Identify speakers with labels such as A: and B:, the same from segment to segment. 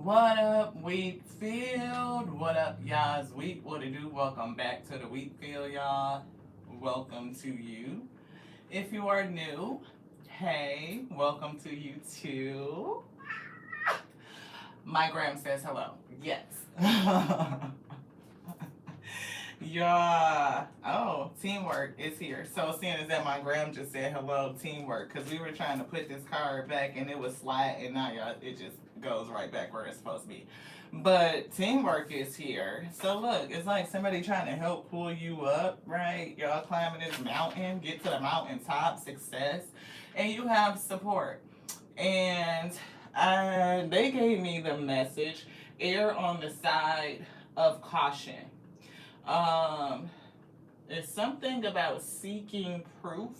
A: What up, Wheatfield? What up, y'all's Wheat? What it do? Welcome back to the Wheatfield, y'all. Welcome to you. If you are new, hey, welcome to you too. My gram says hello. Yes. Yeah. Oh, teamwork is here. So seeing as that my gram just said hello, teamwork, because we were trying to put this card back and it was flat, and now y'all it just goes right back where it's supposed to be. But teamwork is here. So look, it's like somebody trying to help pull you up, right? Y'all climbing this mountain, get to the mountaintop, success, and you have support. And they gave me the message: err on the side of caution. Um, it's something about seeking proof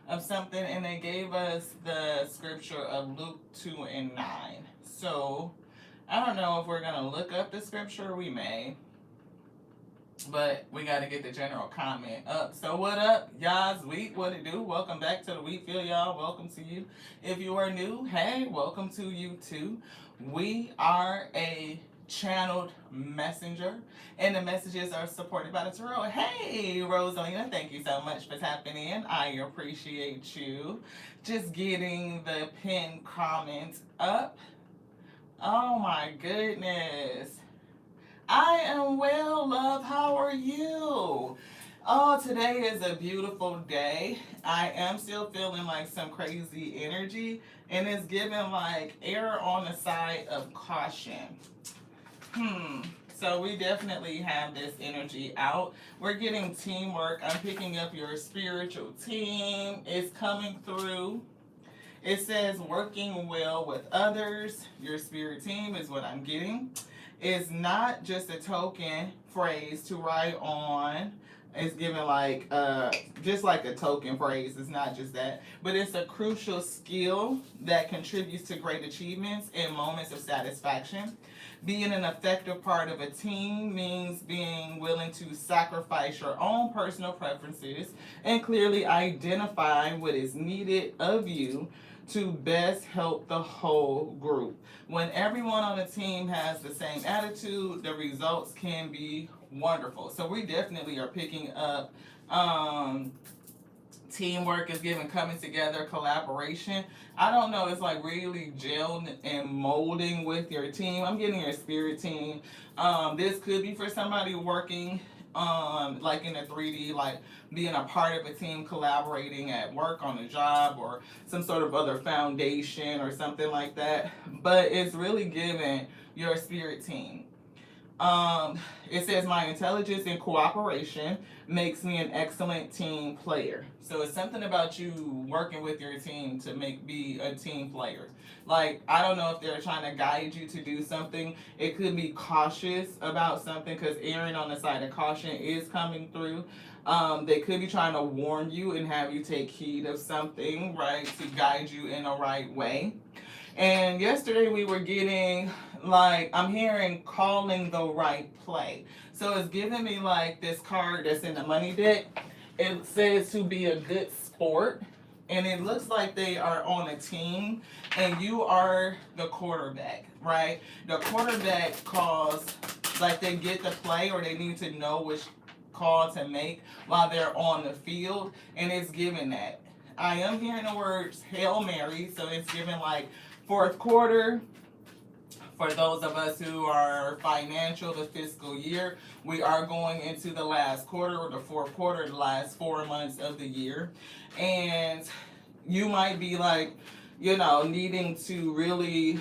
A: of something, and they gave us the scripture of Luke 2 and 9. So I don't know if we're gonna look up the scripture, we may, but we got to get the general comment up. So what up, y'all's Wheat? What it do? Welcome back to the Wheatfield, y'all. Welcome to you. If you are new, hey, welcome to you too. We are a channeled messenger, and the messages are supported by the tarot. Hey, Rosalina, thank you so much for tapping in. I appreciate you. Just getting the pinned comment up. Oh my goodness. I am well, love. How are you? Oh, today is a beautiful day. I am still feeling like some crazy energy, and it's giving like error on the side of caution. So we definitely have this energy out. We're getting teamwork. I'm picking up your spiritual team. It's coming through. It says working well with others. Your spirit team is what I'm getting. It's not just a token phrase to write on. It's given like just like a token phrase. It's not just that, but it's a crucial skill that contributes to great achievements and moments of satisfaction. Being an effective part of a team means being willing to sacrifice your own personal preferences and clearly identify what is needed of you to best help the whole group. When everyone on the team has the same attitude, the results can be wonderful. So we definitely are picking up teamwork is given, coming together, collaboration. I don't know, it's like really gelling and molding with your team. I'm getting your spirit team. This could be for somebody working like in a 3D, like being a part of a team, collaborating at work, on a job, or some sort of other foundation or something like that. But it's really giving your spirit team. It says my intelligence and cooperation makes me an excellent team player. So it's something about you working with your team to be a team player. Like, I don't know if they're trying to guide you to do something. It could be cautious about something, because erring on the side of caution is coming through. They could be trying to warn you and have you take heed of something, right, to guide you in a right way. And yesterday we were getting like, I'm hearing calling the right play. So it's giving me like this card that's in the money deck. It says to be a good sport. And it looks like they are on a team and you are the quarterback, right? The quarterback calls, like they get the play or they need to know which call to make while they're on the field. And it's giving that. I am hearing the words Hail Mary. So it's giving like fourth quarter. For those of us who are financial, the fiscal year, we are going into the last quarter, or the fourth quarter, the last 4 months of the year. And you might be like, needing to really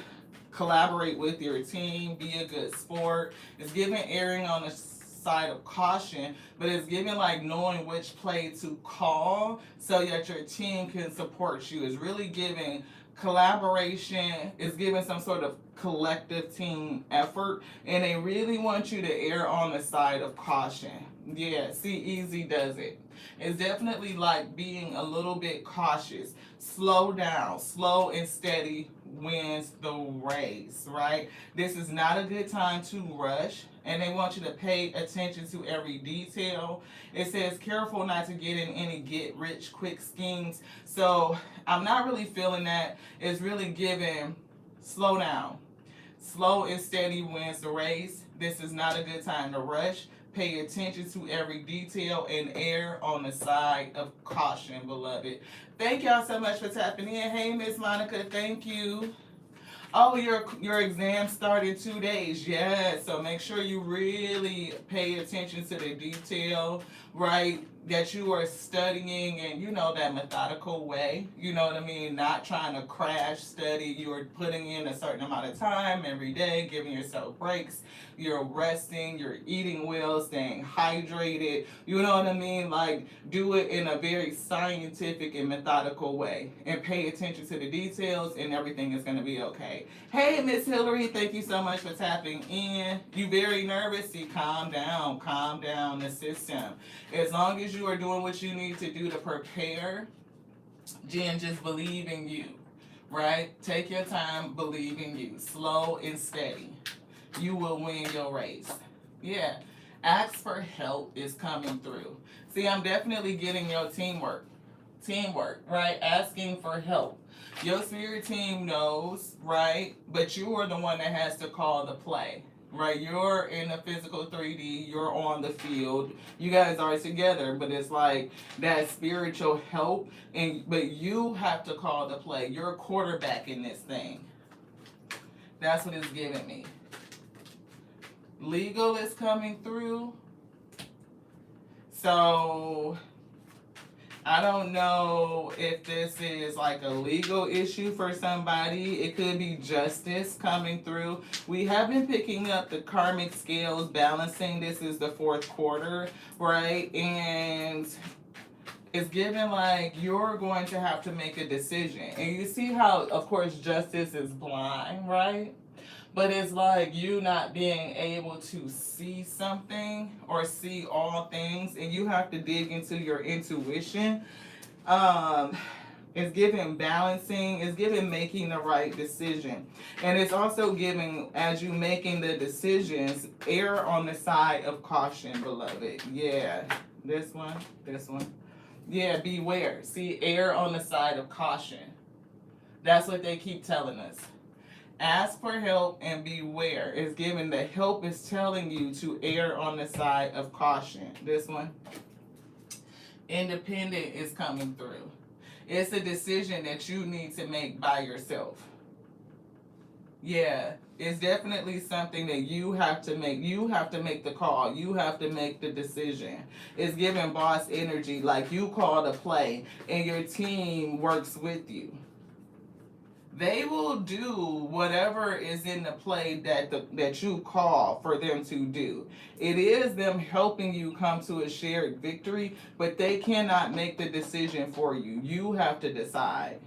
A: collaborate with your team, be a good sport. It's giving erring on the side of caution, but it's giving like knowing which play to call so that your team can support you. It's really giving collaboration, is giving some sort of collective team effort, and they really want you to err on the side of caution. Yeah, see, easy does it. It's definitely like being a little bit cautious. Slow down. Slow and steady wins the race, right? This is not a good time to rush, and they want you to pay attention to every detail. It says careful not to get in any get rich quick schemes. So I'm not really feeling that. It's really giving slow down. Slow and steady wins the race. This is not a good time to rush. Pay attention to every detail and err on the side of caution, beloved. Thank y'all so much for tapping in. Hey, Miss Monica, thank you. Oh, your exam start in 2 days. Yes. So make sure you really pay attention to the detail, right? That you are studying and that methodical way. You know what I mean? Not trying to crash study. You are putting in a certain amount of time every day, giving yourself breaks. You're resting, you're eating well, staying hydrated. You know what I mean? Like, do it in a very scientific and methodical way. And pay attention to the details, and everything is going to be okay. Hey, Miss Hillary, thank you so much for tapping in. You very nervous? See, calm down the system. As long as you are doing what you need to do to prepare, Jen, just believe in you, right? Take your time, believe in you. Slow and steady. You will win your race. Yeah. Ask for help is coming through. See, I'm definitely getting your teamwork, right? Asking for help. Your spirit team knows, right? But you are the one that has to call the play, right? You're in the physical 3D, you're on the field, you guys are together, but it's like that spiritual help, but you have to call the play. You're a quarterback in this thing. That's what it's giving me. Legal is coming through. So I don't know if this is like a legal issue for somebody. It could be justice coming through. We have been picking up the karmic scales balancing. This is the fourth quarter, right? And it's given like you're going to have to make a decision. And you see how, of course, justice is blind, right? But it's like you not being able to see something or see all things, and you have to dig into your intuition. It's giving balancing, it's giving making the right decision. And it's also giving, as you making the decisions, err on the side of caution, beloved. Yeah, this one. Yeah, beware. See, err on the side of caution. That's what they keep telling us. Ask for help and beware. It's given the help is telling you to err on the side of caution. This one. Independent is coming through. It's a decision that you need to make by yourself. Yeah, it's definitely something that you have to make. You have to make the call. You have to make the decision. It's giving boss energy, like you call the play and your team works with you. They will do whatever is in the play that you call for them to do. It is them helping you come to a shared victory, but they cannot make the decision for you. You have to decide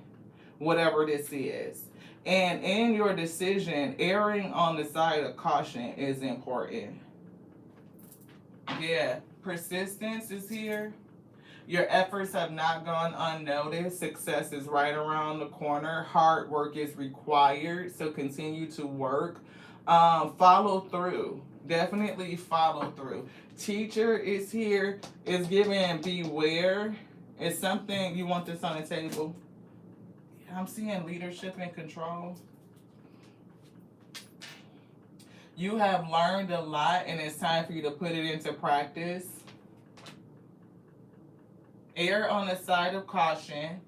A: whatever this is. And in your decision, erring on the side of caution is important. Yeah, persistence is here. Your efforts have not gone unnoticed. Success is right around the corner. Hard work is required, so continue to work. Follow through. Definitely follow through. Teacher is here. It's giving beware. It's something you want this on the table. I'm seeing leadership and control. You have learned a lot, and it's time for you to put it into practice. Err on the side of caution,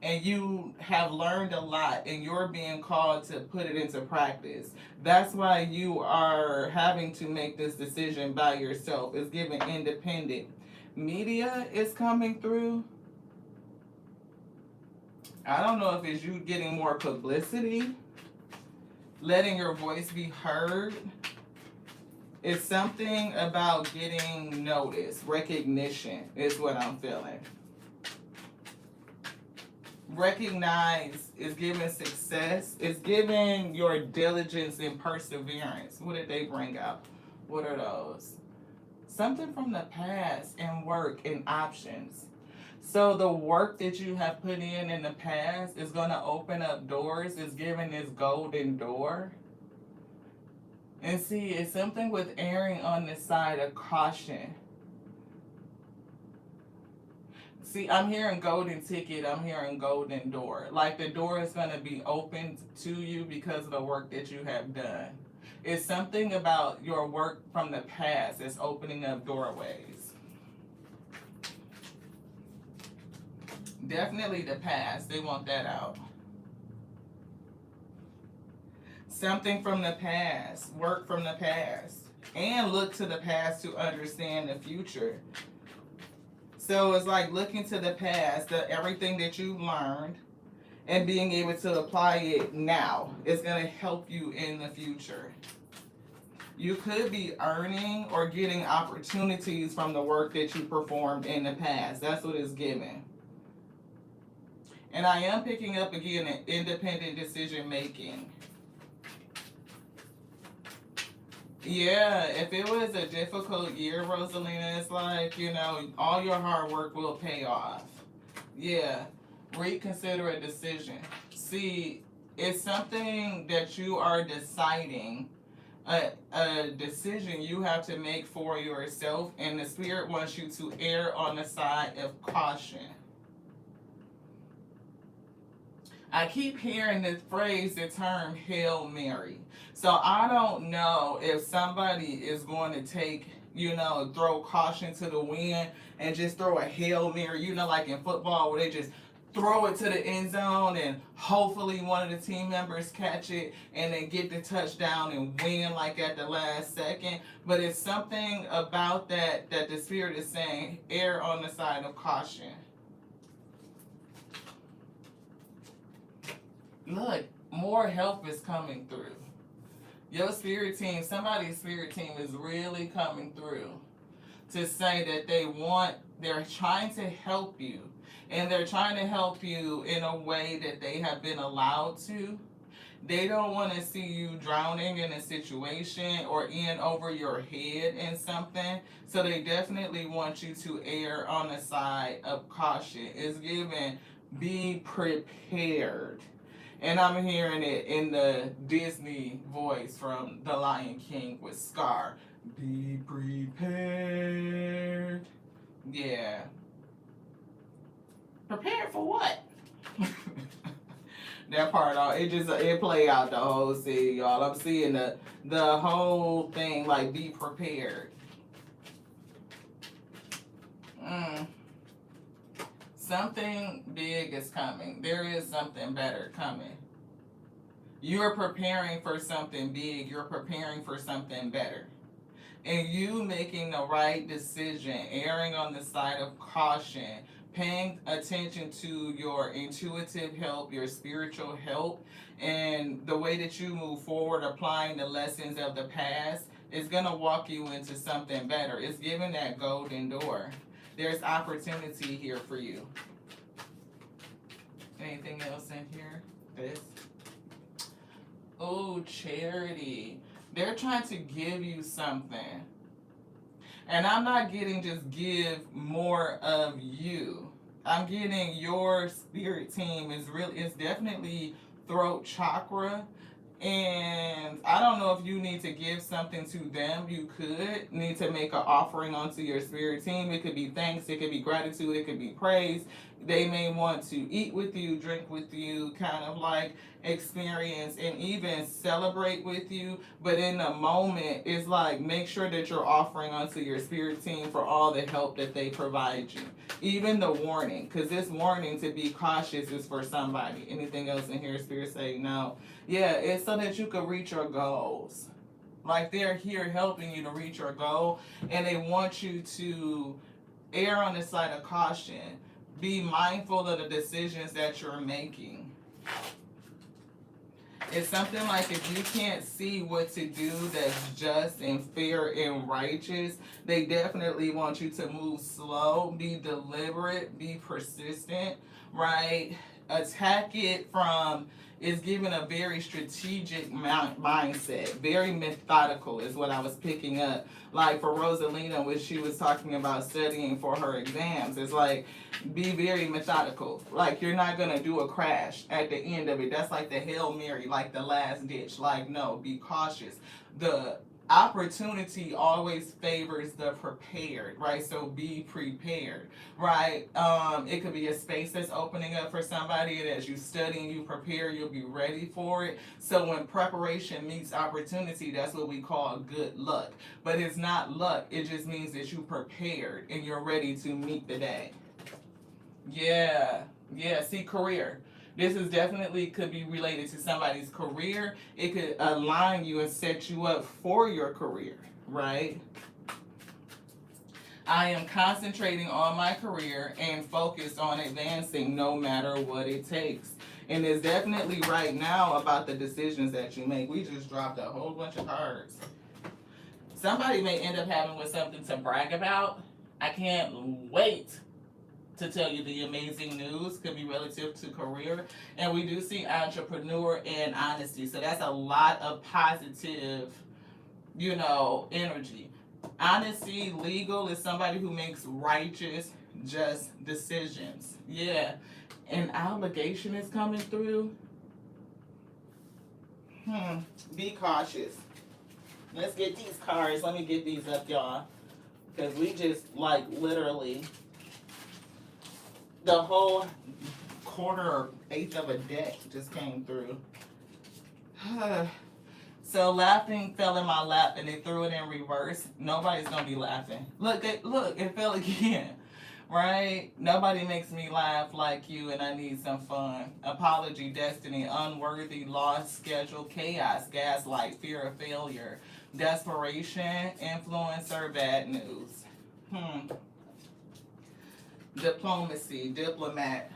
A: and you have learned a lot, and you're being called to put it into practice. That's why you are having to make this decision by yourself. It's given independent. Media is coming through. I don't know if it's you getting more publicity, letting your voice be heard. It's something about getting noticed. Recognition is what I'm feeling. Recognize is giving success. It's giving your diligence and perseverance. What did they bring out? What are those? Something from the past and work and options. So the work that you have put in the past is going to open up doors. It's giving this golden door. And see, it's something with erring on the side of caution. See, I'm hearing golden ticket. I'm hearing golden door. Like the door is going to be opened to you because of the work that you have done. It's something about your work from the past that's opening up doorways. Definitely the past. They want that out. Something from the past. Work from the past. And look to the past to understand the future. So it's like looking to the past, everything that you've learned, and being able to apply it now is going to help you in the future. You could be earning or getting opportunities from the work that you performed in the past. That's what it's giving. And I am picking up again an independent decision making. Yeah, if it was a difficult year, Rosalina, it's like, you know, all your hard work will pay off. Yeah, reconsider a decision. See, it's something that you are deciding, a decision you have to make for yourself, and the Spirit wants you to err on the side of caution. I keep hearing this phrase, the term Hail Mary. So I don't know if somebody is going to take, you know, throw caution to the wind and just throw a Hail Mary, you know, like in football where they just throw it to the end zone and hopefully one of the team members catch it and then get the touchdown and win like at the last second. But it's something about that the Spirit is saying, err on the side of caution. Look, more help is coming through. Your spirit team, somebody's spirit team is really coming through to say that they're trying to help you. And they're trying to help you in a way that they have been allowed to. They don't want to see you drowning in a situation or in over your head in something. So they definitely want you to err on the side of caution. It's given, be prepared. And I'm hearing it in the Disney voice from The Lion King with Scar. Be prepared. Yeah. Prepared for what? That part, it play out the whole scene, y'all. I'm seeing the whole thing, like, be prepared. Something big is coming. There is something better coming. You're preparing for something big. You're preparing for something better. And you making the right decision, erring on the side of caution, paying attention to your intuitive help, your spiritual help, and the way that you move forward, applying the lessons of the past, is going to walk you into something better. It's giving that golden door. There's opportunity here for you. Anything else in here? This? Oh, charity. They're trying to give you something. And I'm not getting just give more of you. I'm getting your spirit team is definitely throat chakra. And I don't know if you need to give something to them. You could need to make an offering onto your spirit team. It could be thanks, it could be gratitude, it could be praise. They may want to eat with you, drink with you, kind of like experience and even celebrate with you. But in the moment, it's like make sure that you're offering onto your spirit team for all the help that they provide you. Even the warning, because this warning to be cautious is for somebody. Anything else in here, spirit say no? Yeah, it's so that you can reach your goals. Like they're here helping you to reach your goal, and they want you to err on the side of caution. Be mindful of the decisions that you're making. It's something like if you can't see what to do that's just and fair and righteous, they definitely want you to move slow, be deliberate, be persistent, right? Attack it from, it's given a very strategic mindset, very methodical is what I was picking up. Like for Rosalina, when she was talking about studying for her exams, it's like, be very methodical. Like you're not going to do a crash at the end of it. That's like the Hail Mary, like the last ditch. Like, no, be cautious. opportunity always favors the prepared, right? So be prepared, right? It could be a space that's opening up for somebody, and as you study and you prepare, you'll be ready for it. So when preparation meets opportunity, that's what we call good luck. But it's not luck, it just means that you prepared and you're ready to meet the day. Yeah, yeah. See, career. This is definitely could be related to somebody's career. It could align you and set you up for your career, right? I am concentrating on my career and focused on advancing no matter what it takes. And it's definitely right now about the decisions that you make. We just dropped a whole bunch of cards. Somebody may end up having with something to brag about. I can't wait to tell you the amazing news. Could be relative to career, and we do see entrepreneur and honesty, so that's a lot of positive, energy. Honesty, legal is somebody who makes righteous, just decisions. Yeah, and obligation is coming through. Be cautious. Let's get these cards. Let me get these up, y'all, because we just like literally the whole quarter or eighth of a deck just came through. So laughing fell in my lap and they threw it in reverse. Nobody's gonna be laughing. Look, it fell again. Right? Nobody makes me laugh like you, and I need some fun. Apology, destiny, unworthy, lost, schedule, chaos, gaslight, fear of failure, desperation, influencer, bad news. Diplomacy, diplomat.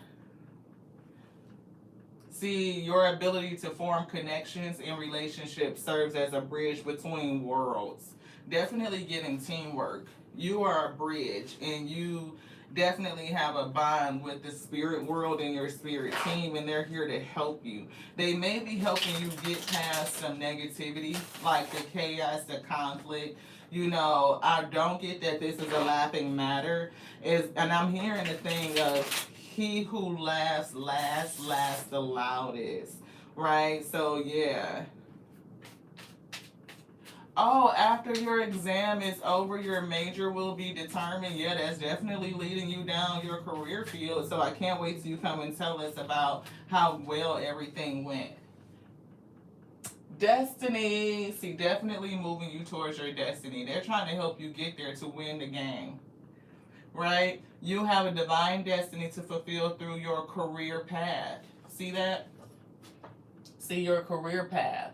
A: See, your ability to form connections in relationships serves as a bridge between worlds. Definitely getting teamwork. You are a bridge, and you definitely have a bond with the spirit world and your spirit team, and they're here to help you. They may be helping you get past some negativity, like the chaos, the conflict. I don't get that this is a laughing matter. And I'm hearing the thing of he who laughs last the loudest, right? So yeah. Oh, after your exam is over, your major will be determined. Yeah, that's definitely leading you down your career field. So I can't wait till you come and tell us about how well everything went. Destiny. See, definitely moving you towards your destiny. They're trying to help you get there to win the game. Right? You have a divine destiny to fulfill through your career path. See that? See your career path.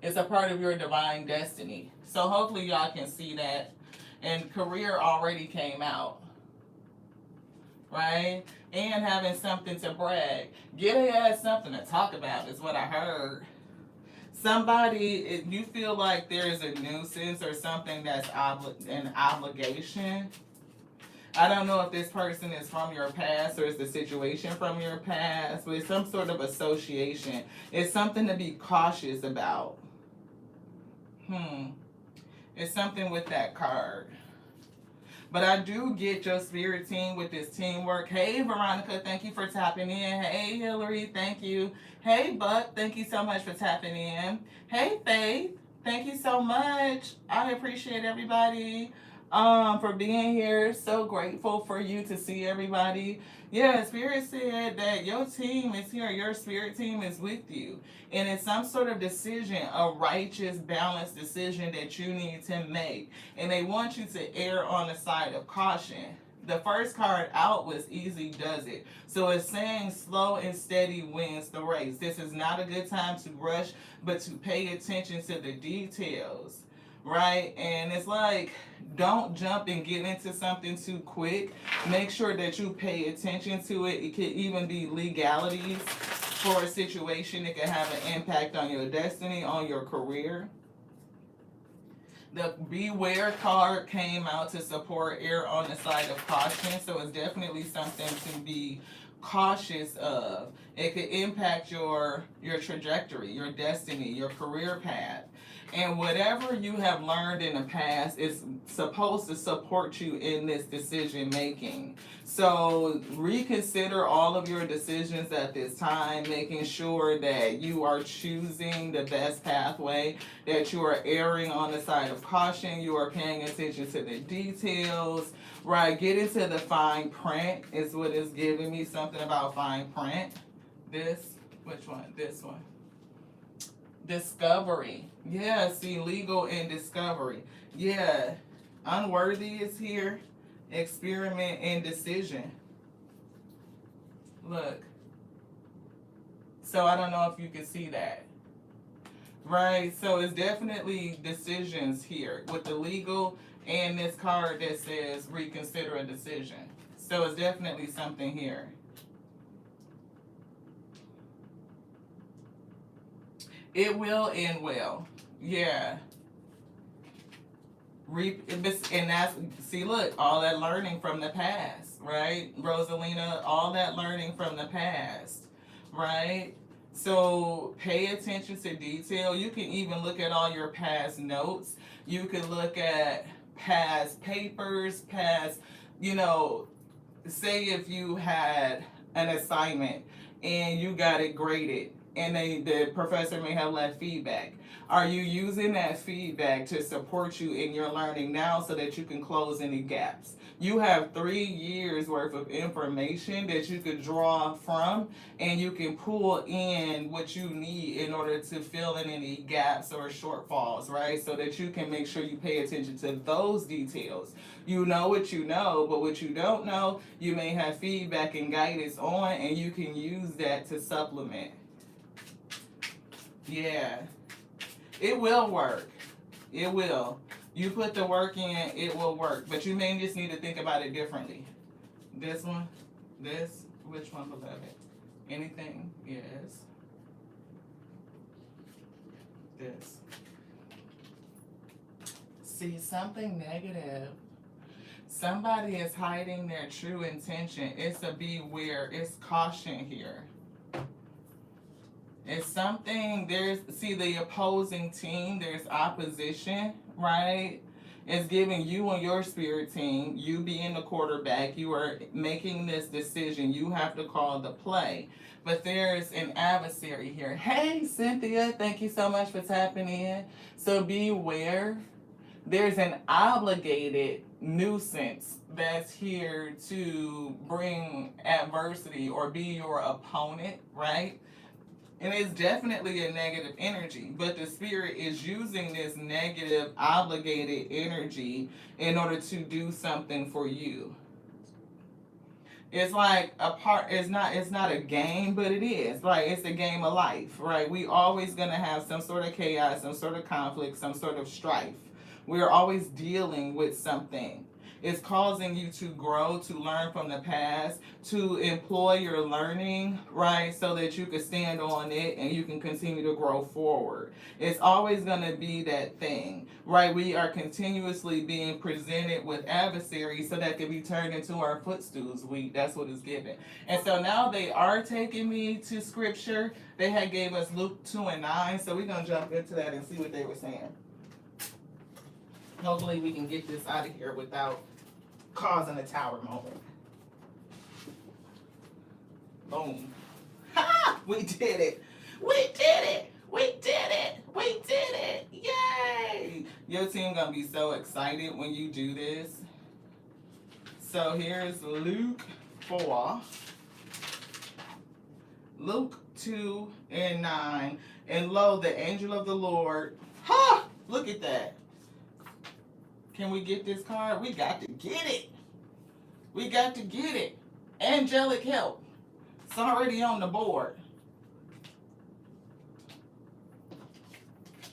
A: It's a part of your divine destiny. So hopefully y'all can see that. And career already came out. Right? And having something to brag. Get a ass something to talk about is what I heard. Somebody, if you feel like there's a nuisance or something that's an obligation. I don't know if this person is from your past or is the situation from your past, but it's some sort of association. It's something to be cautious about. It's something with that card. But I do get your spirit team with this teamwork. Hey, Veronica, thank you for tapping in. Hey, Hillary, thank you. Hey, Buck, thank you so much for tapping in. Hey, Faith, thank you so much. I appreciate everybody for being here. So grateful for you to see everybody. Yeah, Spirit said that your team is here. Your spirit team is with you. And it's some sort of decision, a righteous, balanced decision that you need to make. And they want you to err on the side of caution. The first card out was easy does it. So it's saying slow and steady wins the race. This is not a good time to rush, but to pay attention to the details. Right? And it's like, don't jump and get into something too quick. Make sure that you pay attention to it. It could even be legalities for a situation. It could have an impact on your destiny, on your career. The Beware card came out to support err on the side of caution. So it's definitely something to be cautious of. It could impact your trajectory, your destiny, your career path. And whatever you have learned in the past is supposed to support you in this decision making. So reconsider all of your decisions at this time, making sure that you are choosing the best pathway, that you are erring on the side of caution, you are paying attention to the details, right? Get into the fine print is what is giving me, something about fine print. Which one? This one. Discovery. Yeah, see, legal and discovery. Yeah, unworthy is here. Experiment and decision. Look. So I don't know if you can see that. Right, so it's definitely decisions here with the legal and this card that says reconsider a decision. So it's definitely something here. It will end well. Yeah. And that's, see, look, all that learning from the past, right? Rosalina, all that learning from the past, right? So pay attention to detail. You can even look at all your past notes. You can look at past papers, past, say if you had an assignment and you got it graded and the professor may have left feedback. Are you using that feedback to support you in your learning now so that you can close any gaps? You have 3 years worth of information that you could draw from, and you can pull in what you need in order to fill in any gaps or shortfalls, right? So that you can make sure you pay attention to those details. You know what you know, but what you don't know, you may have feedback and guidance on, and you can use that to supplement. Yeah. It will work. It will. You put the work in, it will work. But you may just need to think about it differently. This one? This? Which one, beloved? Anything? Yes. This. See, something negative. Somebody is hiding their true intention. It's a beware. It's caution here. It's something, the opposing team, there's opposition, right? It's giving you and your spirit team, you being the quarterback, you are making this decision. You have to call the play. But there's an adversary here. Hey, Cynthia, thank you so much for tapping in. So beware. There's an obligated nuisance that's here to bring adversity or be your opponent, right? And it's definitely a negative energy, but the spirit is using this negative, obligated energy in order to do something for you. It's like it's not a game, but it is. Like, it's a game of life, right? We always gonna have some sort of chaos, some sort of conflict, some sort of strife. We're always dealing with something. It's causing you to grow, to learn from the past, to employ your learning, right, so that you can stand on it and you can continue to grow forward. It's always going to be that thing, right? We are continuously being presented with adversaries so that can be turned into our footstools. That's what it's given. And so now they are taking me to scripture. They had gave us Luke 2:9, so we're going to jump into that and see what they were saying. Hopefully we can get this out of here without causing a tower moment. Boom. Ha! We did it. We did it. We did it. We did it. Yay! Your team gonna be so excited when you do this. So here's Luke 4. Luke 2:9. And lo, the angel of the Lord. Ha! Look at that. Can we get this card? We got to get it. We got to get it. Angelic help. It's already on the board.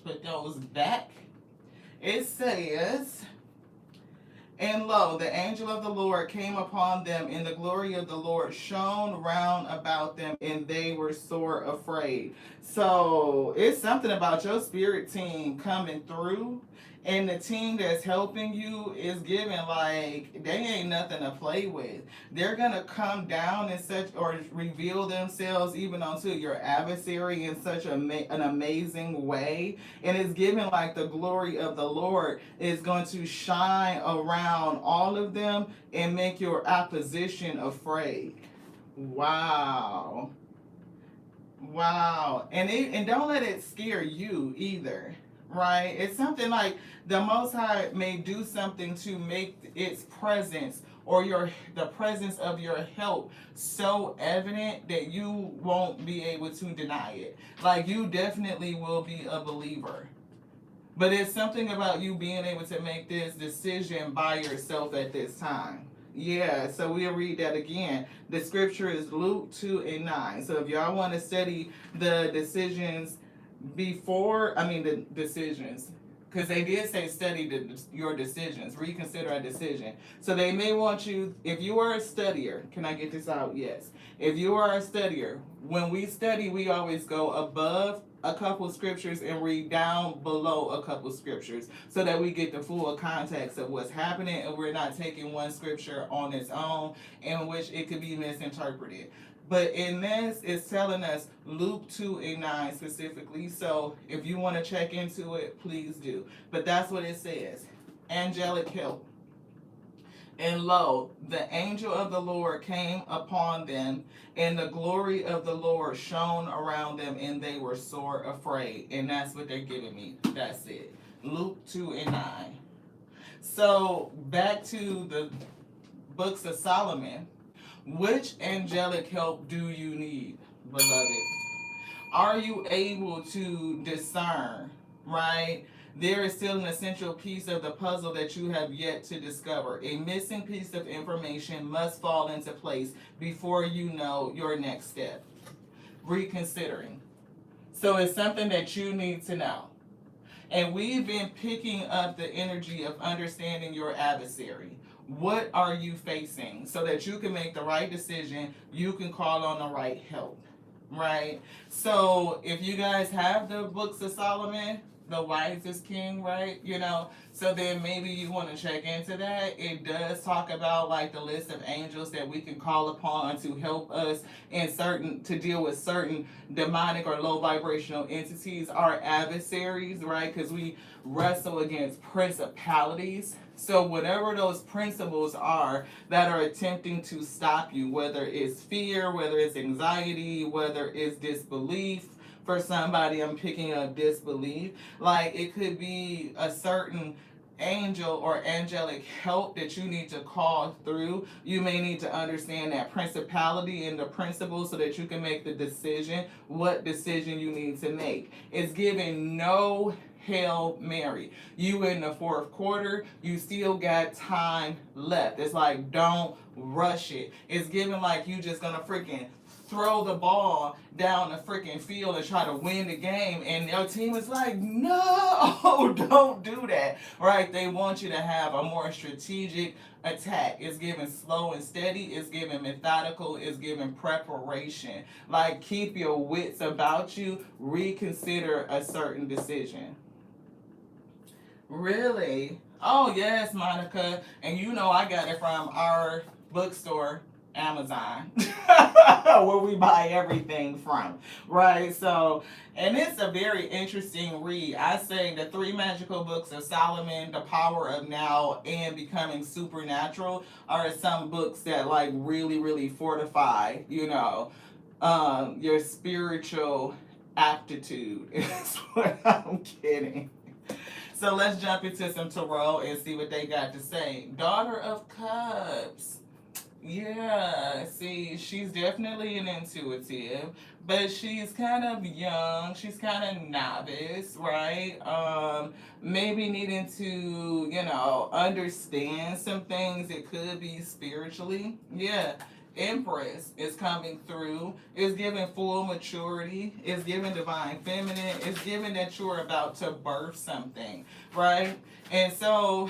A: Put those back. It says, And lo, the angel of the Lord came upon them, and the glory of the Lord shone round about them, and they were sore afraid. So it's something about your spirit team coming through, and the team that's helping you is giving like they ain't nothing to play with. They're gonna come down in such or reveal themselves even unto your adversary in such an amazing way, and it's given like the glory of the Lord is going to shine around all of them and make your opposition afraid. Wow. Wow. And don't let it scare you either. Right? It's something like the Most High may do something to make its presence or the presence of your help so evident that you won't be able to deny it. Like you definitely will be a believer. But it's something about you being able to make this decision by yourself at this time. Yeah, so we'll read that again. The scripture is Luke 2:9. So if y'all want to study the decisions the decisions, because they did say study your decisions, reconsider a decision. So they may want you, if you are a studier, can I get this out? Yes. If you are a studier, when we study, we always go above a couple scriptures and read down below a couple scriptures so that we get the full context of what's happening and we're not taking one scripture on its own in which it could be misinterpreted. But in this, it's telling us Luke 2:9 specifically. So if you want to check into it, please do. But that's what it says. Angelic help. And lo, the angel of the Lord came upon them, and the glory of the Lord shone around them, and they were sore afraid. And that's what they're giving me. That's it. Luke 2:9. So back to the books of Solomon. Which angelic help do you need, beloved? Are you able to discern, right? There is still an essential piece of the puzzle that you have yet to discover. A missing piece of information must fall into place before you know your next step. Reconsidering. So it's something that you need to know. And we've been picking up the energy of understanding your adversary. What are you facing so that you can make the right decision? You can call on the right help, right? So if you guys have the books of Solomon, the wisest king, right? So then maybe you want to check into that. It does talk about like the list of angels that we can call upon to help us to deal with certain demonic or low vibrational entities, our adversaries, right? Because we wrestle against principalities. So whatever those principles are that are attempting to stop you, whether it's fear, whether it's anxiety, whether it's disbelief. For somebody, I'm picking up disbelief. Like it could be a certain angel or angelic help that you need to call through. You may need to understand that principality and the principle so that you can make the decision, what decision you need to make. It's giving no Hail Mary. You in the fourth quarter, you still got time left. It's like, don't rush it. It's giving like you just gonna freaking throw the ball down the freaking field and try to win the game, and your team is like, no, don't do that, right? They want you to have a more strategic attack. It's given slow and steady, it's given methodical, it's given preparation. Like keep your wits about you, reconsider a certain decision. Really? Oh yes, Monica. And I got it from our bookstore, Amazon, where we buy everything from, right? So, and it's a very interesting read. I say the 3 magical books of Solomon, The Power of Now, and Becoming Supernatural are some books that like really, really fortify, your spiritual aptitude. Is what I'm getting. So let's jump into some tarot and see what they got to say. Daughter of Cups. Yeah, see, she's definitely an intuitive, but she's kind of young. She's kind of novice, right? Maybe needing to, understand some things. It could be spiritually. Yeah. Empress is coming through. It's giving full maturity. It's giving divine feminine. It's giving that you're about to birth something, right? And so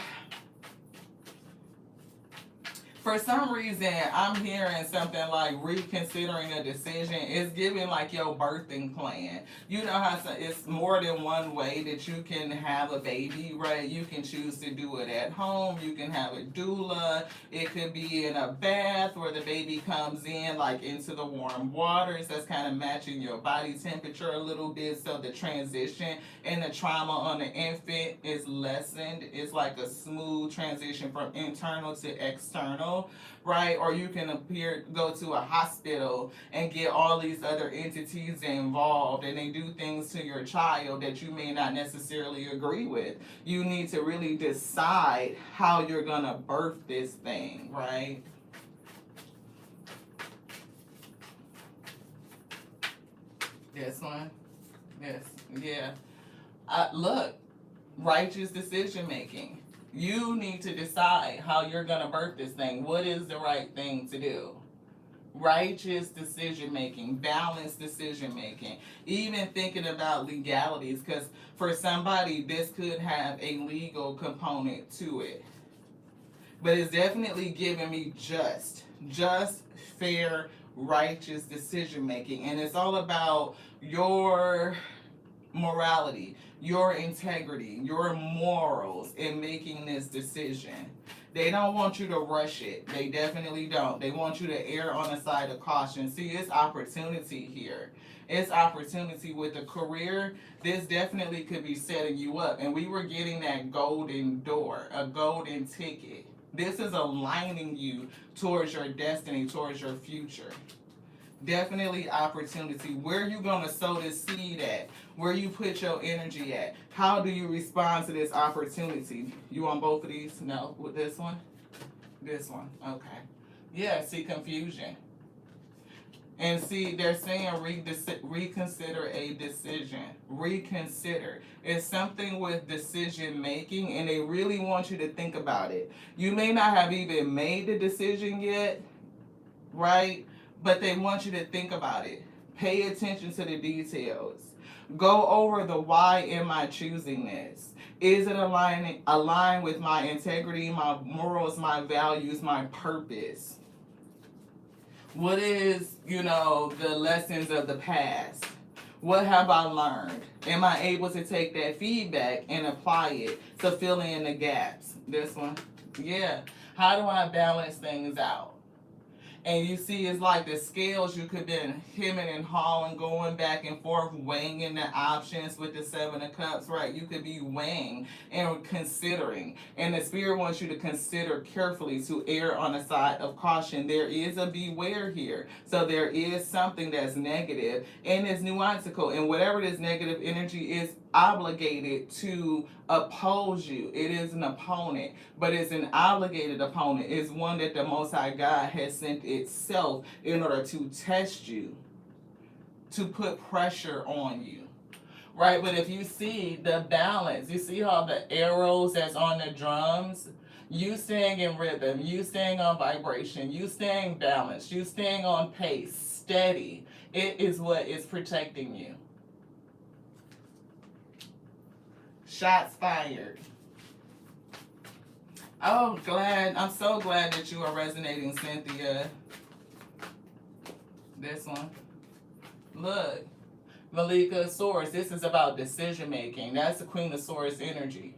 A: For some reason, I'm hearing something like reconsidering a decision. It's giving like your birthing plan. You know how it's more than one way that you can have a baby, right? You can choose to do it at home. You can have a doula. It could be in a bath where the baby comes in like into the warm waters. That's kind of matching your body temperature a little bit, so the transition and the trauma on the infant is lessened. It's like a smooth transition from internal to external, right? Or you can go to a hospital and get all these other entities involved, and they do things to your child that you may not necessarily agree with. You need to really decide how you're gonna birth this thing, right? This one, yes, yeah. Look, righteous decision making. You need to decide how you're going to birth this thing. What is the right thing to do? Righteous decision making, balanced decision making, even thinking about legalities, because for somebody, this could have a legal component to it. But it's definitely giving me just, fair, righteous decision making. And it's all about your morality, your integrity, your morals in making this decision. They don't want you to rush it. They definitely don't. They want you to err on the side of caution. See, it's opportunity here. It's opportunity with a career. This definitely could be setting you up. And we were getting that golden door, a golden ticket. This is aligning you towards your destiny, towards your future. Definitely opportunity. Where are you going to sow this seed at? Where you put your energy at? How do you respond to this opportunity? You on both of these? No. With this one? This one. Okay. Yeah, see, confusion. And see, they're saying reconsider a decision. Reconsider. It's something with decision making, and they really want you to think about it. You may not have even made the decision yet, right? But they want you to think about it. Pay attention to the details. Go over the why am I choosing this? Is it aligned with my integrity, my morals, my values, my purpose? What is, the lessons of the past? What have I learned? Am I able to take that feedback and apply it to fill in the gaps? This one. Yeah. How do I balance things out? And you see, it's like the scales, you could been hemming and hawing, going back and forth, weighing the options with the Seven of Cups, right? You could be weighing and considering. And the Spirit wants you to consider carefully, to err on the side of caution. There is a beware here. So there is something that's negative and it's nuanceical. And whatever this negative energy is obligated to oppose you. It is an opponent, but it's an obligated opponent. It's one that the Most High God has sent itself in order to test you, to put pressure on you. Right? But if you see the balance, you see how the arrows that's on the drums, you staying in rhythm, you staying on vibration, you staying balanced, you staying on pace, steady. It is what is protecting you. Shots fired. Oh, I'm so glad that you are resonating, Cynthia. This one. Look, Malika Swords, this is about decision making. That's the Queen of Swords energy,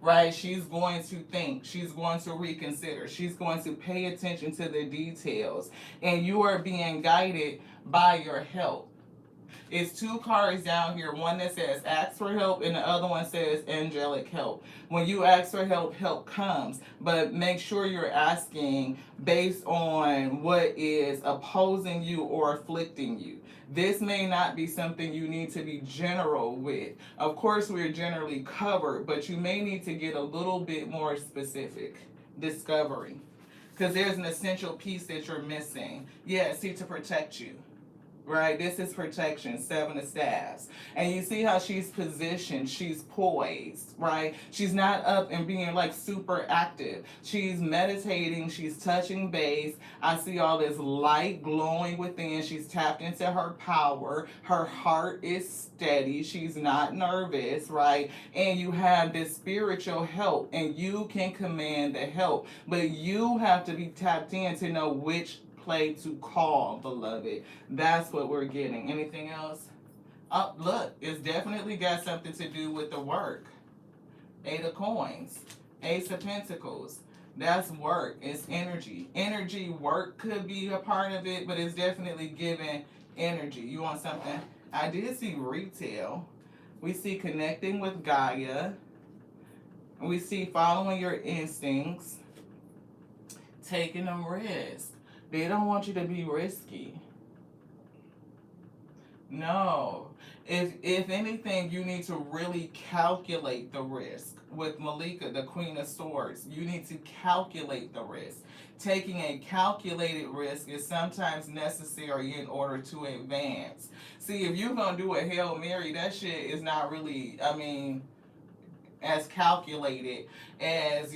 A: right? She's going to think. She's going to reconsider. She's going to pay attention to the details. And you are being guided by your help. It's two cards down here. One that says ask for help and the other one says angelic help. When you ask for help, help comes. But make sure you're asking based on what is opposing you or afflicting you. This may not be something you need to be general with. Of course, we're generally covered, but you may need to get a little bit more specific. Discovery. Because there's an essential piece that you're missing. Yeah, see, to protect you. right? This is protection, 7 of staffs. And you see how she's positioned, she's poised, right? She's not up and being like super active. She's meditating, she's touching base. I see all this light glowing within. She's tapped into her power. Her heart is steady. She's not nervous, right? And you have this spiritual help, and you can command the help. But you have to be tapped in to know which play to call, beloved. That's what we're getting. Anything else? Oh, look, it's definitely got something to do with the work. 8 of coins, Ace of Pentacles. That's work. It's energy. Energy, work could be a part of it, but it's definitely giving energy. You want something? I did see retail. We see connecting with Gaia. We see following your instincts, taking a risk. They don't want you to be risky. No. If anything, you need to really calculate the risk. With Malika, the Queen of Swords, you need to calculate the risk. Taking a calculated risk is sometimes necessary in order to advance. See, if you're going to do a Hail Mary, that shit is not really, I mean, as calculated as,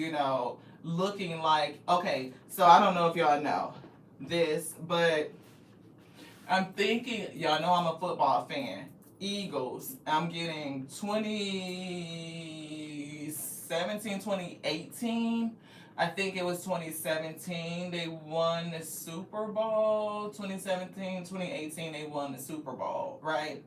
A: looking like, okay, so I don't know if y'all know this, but I'm thinking, y'all know I'm a football fan. Eagles, I'm getting 2017, 2018. I think it was 2017. They won the Super Bowl. 2017, 2018, they won the Super Bowl, right?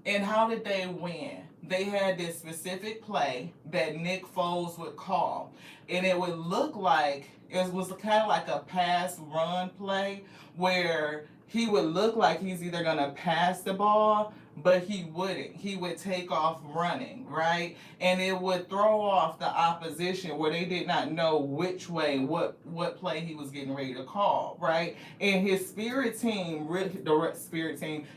A: And how did they win? They had this specific play that Nick Foles would call. And it would look like, it was kind of like a pass run play where he would look like he's either going to pass the ball, but he wouldn't. He would take off running, right? And it would throw off the opposition where they did not know which way, what play he was getting ready to call, right? And his spirit team,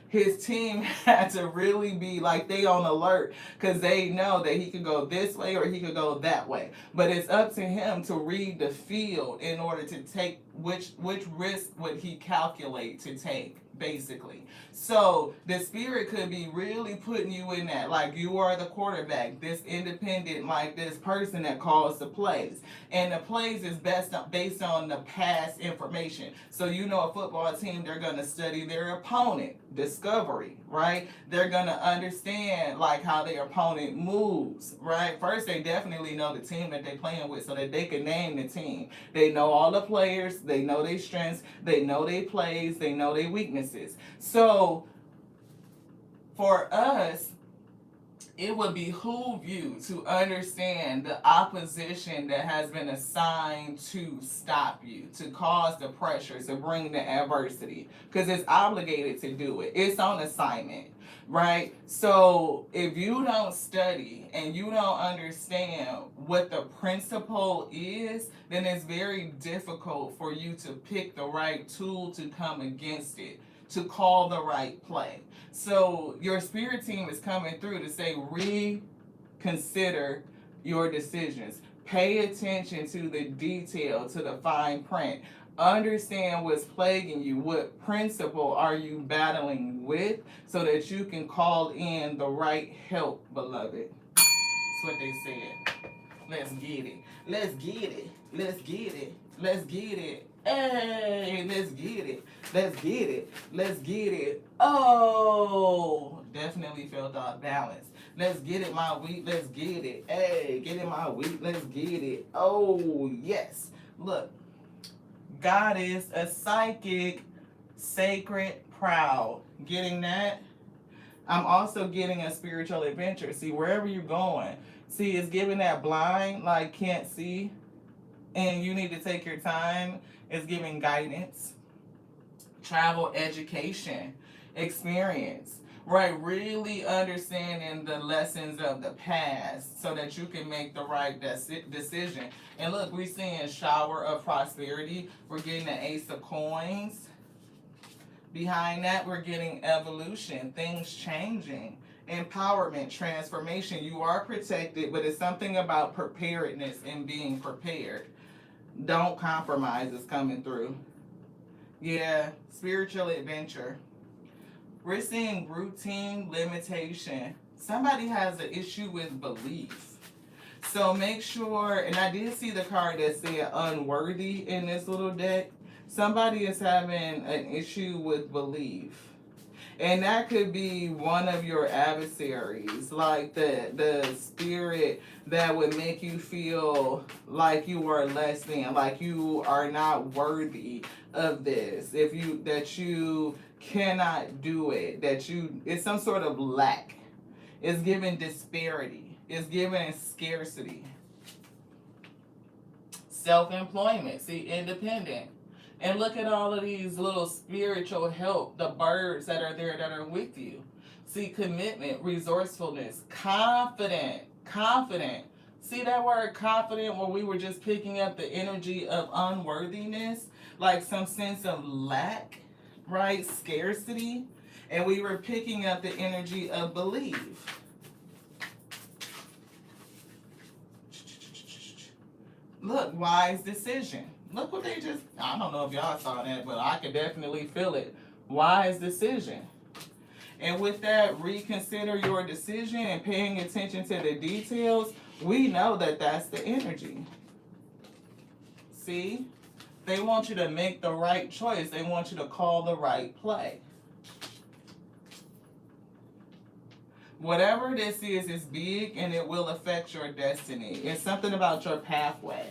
A: his team had to really be like they on alert because they know that he could go this way or he could go that way. But it's up to him to read the field in order to take which risk would he calculate to take, basically. So the spirit could be really putting you in that, like you are the quarterback, this independent, like this person that calls the plays. And the plays is based on the past information. So a football team, they're going to study their opponent, discovery, right? They're going to understand like how their opponent moves, right? First, they definitely know the team that they're playing with so that they can name the team. They know all the players, they know their strengths, they know their plays, they know their weaknesses. So for us, it would behoove you to understand the opposition that has been assigned to stop you, to cause the pressure, to bring the adversity, because it's obligated to do it. It's on assignment, right? So if you don't study and you don't understand what the principle is, then it's very difficult for you to pick the right tool to come against it, to call the right play. So your spirit team is coming through to say, reconsider your decisions. Pay attention to the detail, to the fine print. Understand what's plaguing you. What principle are you battling with so that you can call in the right help, beloved. That's what they said. Let's get it. Let's get it. Let's get it. Let's get it. Hey, let's get it. Let's get it. Let's get it. Oh, definitely felt off balance. Let's get it, my wheat. Let's get it. Hey, get it, my wheat. Let's get it. Oh, yes. Look, God is a psychic, sacred, proud. Getting that? I'm also getting a spiritual adventure. See, wherever you're going, see, it's giving that blind, like can't see, and you need to take your time. It's giving guidance, travel, education, experience, right? Really understanding the lessons of the past so that you can make the right decision. And look, we're seeing shower of prosperity. We're getting the Ace of Coins. Behind that, we're getting evolution, things changing, empowerment, transformation. You are protected, but it's something about preparedness and being prepared. Don't compromise is coming through. Yeah, spiritual adventure. We're seeing routine limitation. Somebody has an issue with belief. So make sure, and I did see the card that said unworthy in this little deck. Somebody is having an issue with belief. And that could be one of your adversaries, like the spirit that would make you feel like you are less than, like you are not worthy of this. If you that you cannot do it, that you it's some sort of lack. It's given disparity. It's given scarcity. Self-employment. See, independent. And look at all of these little spiritual help, the birds that are there that are with you. See, commitment, resourcefulness, confident, confident. See that word confident where we were just picking up the energy of unworthiness, like some sense of lack, right? Scarcity. And we were picking up the energy of belief. Look, wise decision. Look what they just, I don't know if y'all saw that, but I could definitely feel it. Wise decision. And with that, reconsider your decision and paying attention to the details. We know that that's the energy. See? They want you to make the right choice. They want you to call the right play. Whatever this is big and it will affect your destiny. It's something about your pathway.